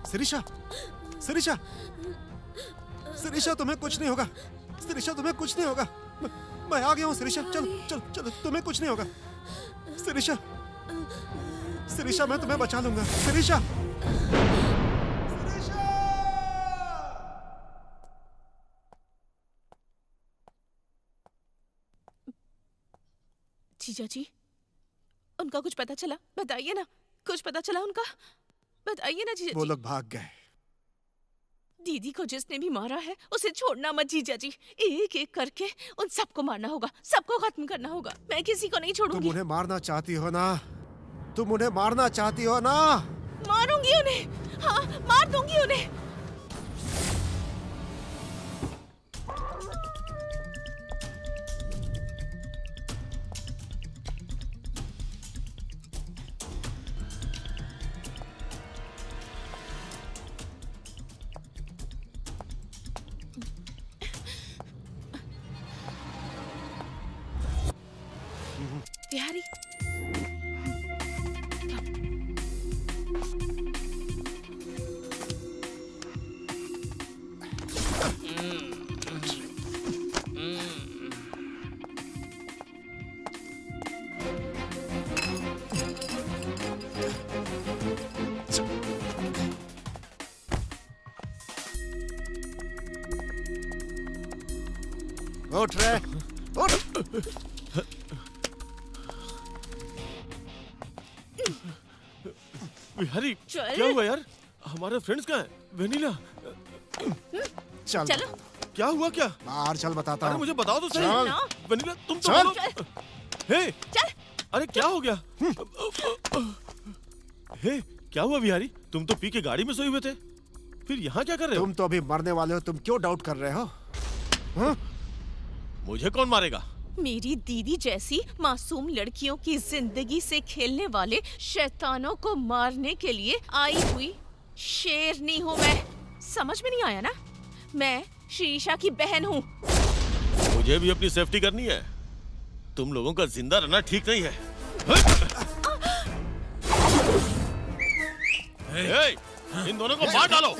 शिरीषा, शिरीषा, शिरीषा, तुम्हें कुछ नहीं होगा। शिरीषा, तुम्हें कुछ नहीं होगा। मैं आ गया हूँ शिरीषा। चलो चलो चलो, तुम्हें कुछ नहीं होगा। शिरीषा, शिरीषा, मैं तुम्हें बचा लूंगा। शिरीषा, जीजा जी, उनका कुछ पता चला? बताइए ना, कुछ पता चला उनका? बताइए ना जीजा वो जी। लोग भाग गए। दीदी को जिसने भी मारा है उसे छोड़ना मत जीजा जी। एक एक करके उन सबको मारना होगा, सबको खत्म करना होगा। मैं किसी को नहीं तुम छोड़ूंगी। उन्हें मारना चाहती हो ना? तुम उन्हें मारना चाहती हो ना? मारूंगी उन्हें, हाँ मार दूंगी उन्हें। बिहारी, उठ रे, उठ। बिहारी, चल। क्या हुआ यार? हमारे फ्रेंड्स कहाँ हैं? वेनिला, चल चलो। क्या हुआ क्या? बाहर चल, बताता अरे हूँ। मुझे बताओ तो चल। सही। वेनिला, तुम तो चल। बोलो। हे, चल। अरे क्या हो गया? हे, क्या हुआ बिहारी? तुम तो पी के गाड़ी में सोए हुए थे, फिर यहाँ क्या कर रहे हो? तुम तो अभी मरने वाले हो, तुम क्यों डाउट कर रहे हो? हाँ? मुझे कौन मारेगा? मेरी दीदी जैसी मासूम लड़कियों की जिंदगी से खेलने वाले शैतानों को मारने के लिए आई हुई शेरनी हूँ मैं। समझ में नहीं आया ना? मैं शिरीषा की बहन हूँ। मुझे भी अपनी सेफ्टी करनी है। तुम लोगों का जिंदा रहना ठीक नहीं है। हे, इन दोनों को मार डालो।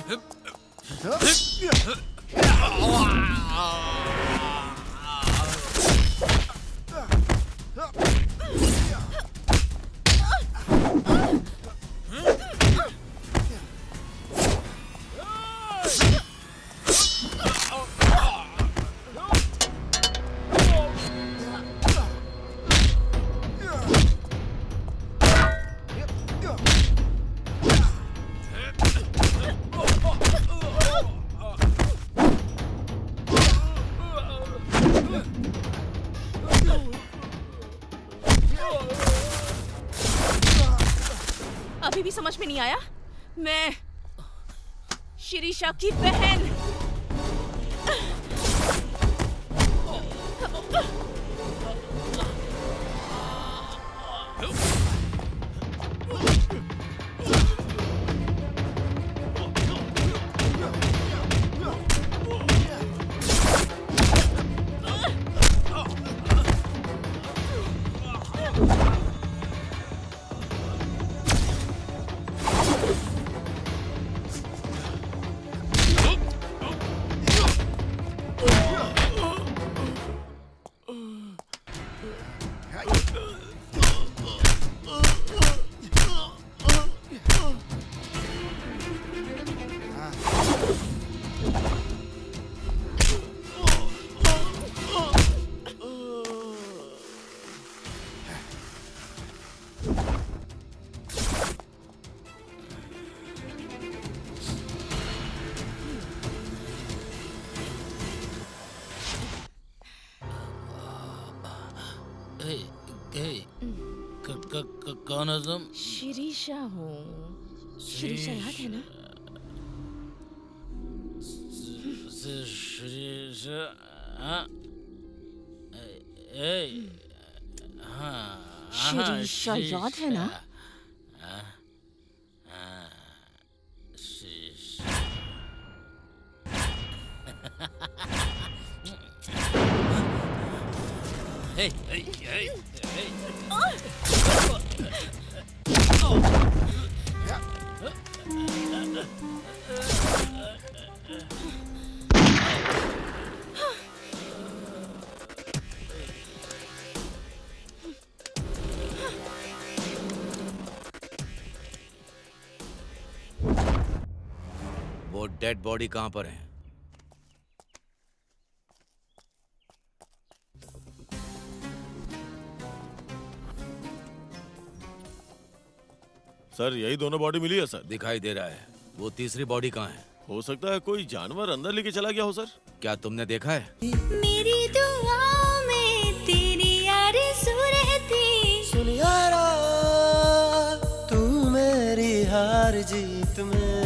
अभी भी समझ में नहीं आया? मैं शिरीषा की बहन। कौन हो तुम? शिरीषा हूँ। शिरीषा याद है ना? शिरीषा, शिरीषा याद है ना? Hey, hey, hey, hey. वो डेड बॉडी कहाँ पर है? सर यही दोनों बॉडी मिली है सर। दिखाई दे रहा है। वो तीसरी बॉडी कहाँ है? हो सकता है कोई जानवर अंदर लेके चला गया हो सर। क्या तुमने देखा है? मेरी दुआओं में तेरी आरज़ू रहती। सुन यारा, तू मेरी हार जीत में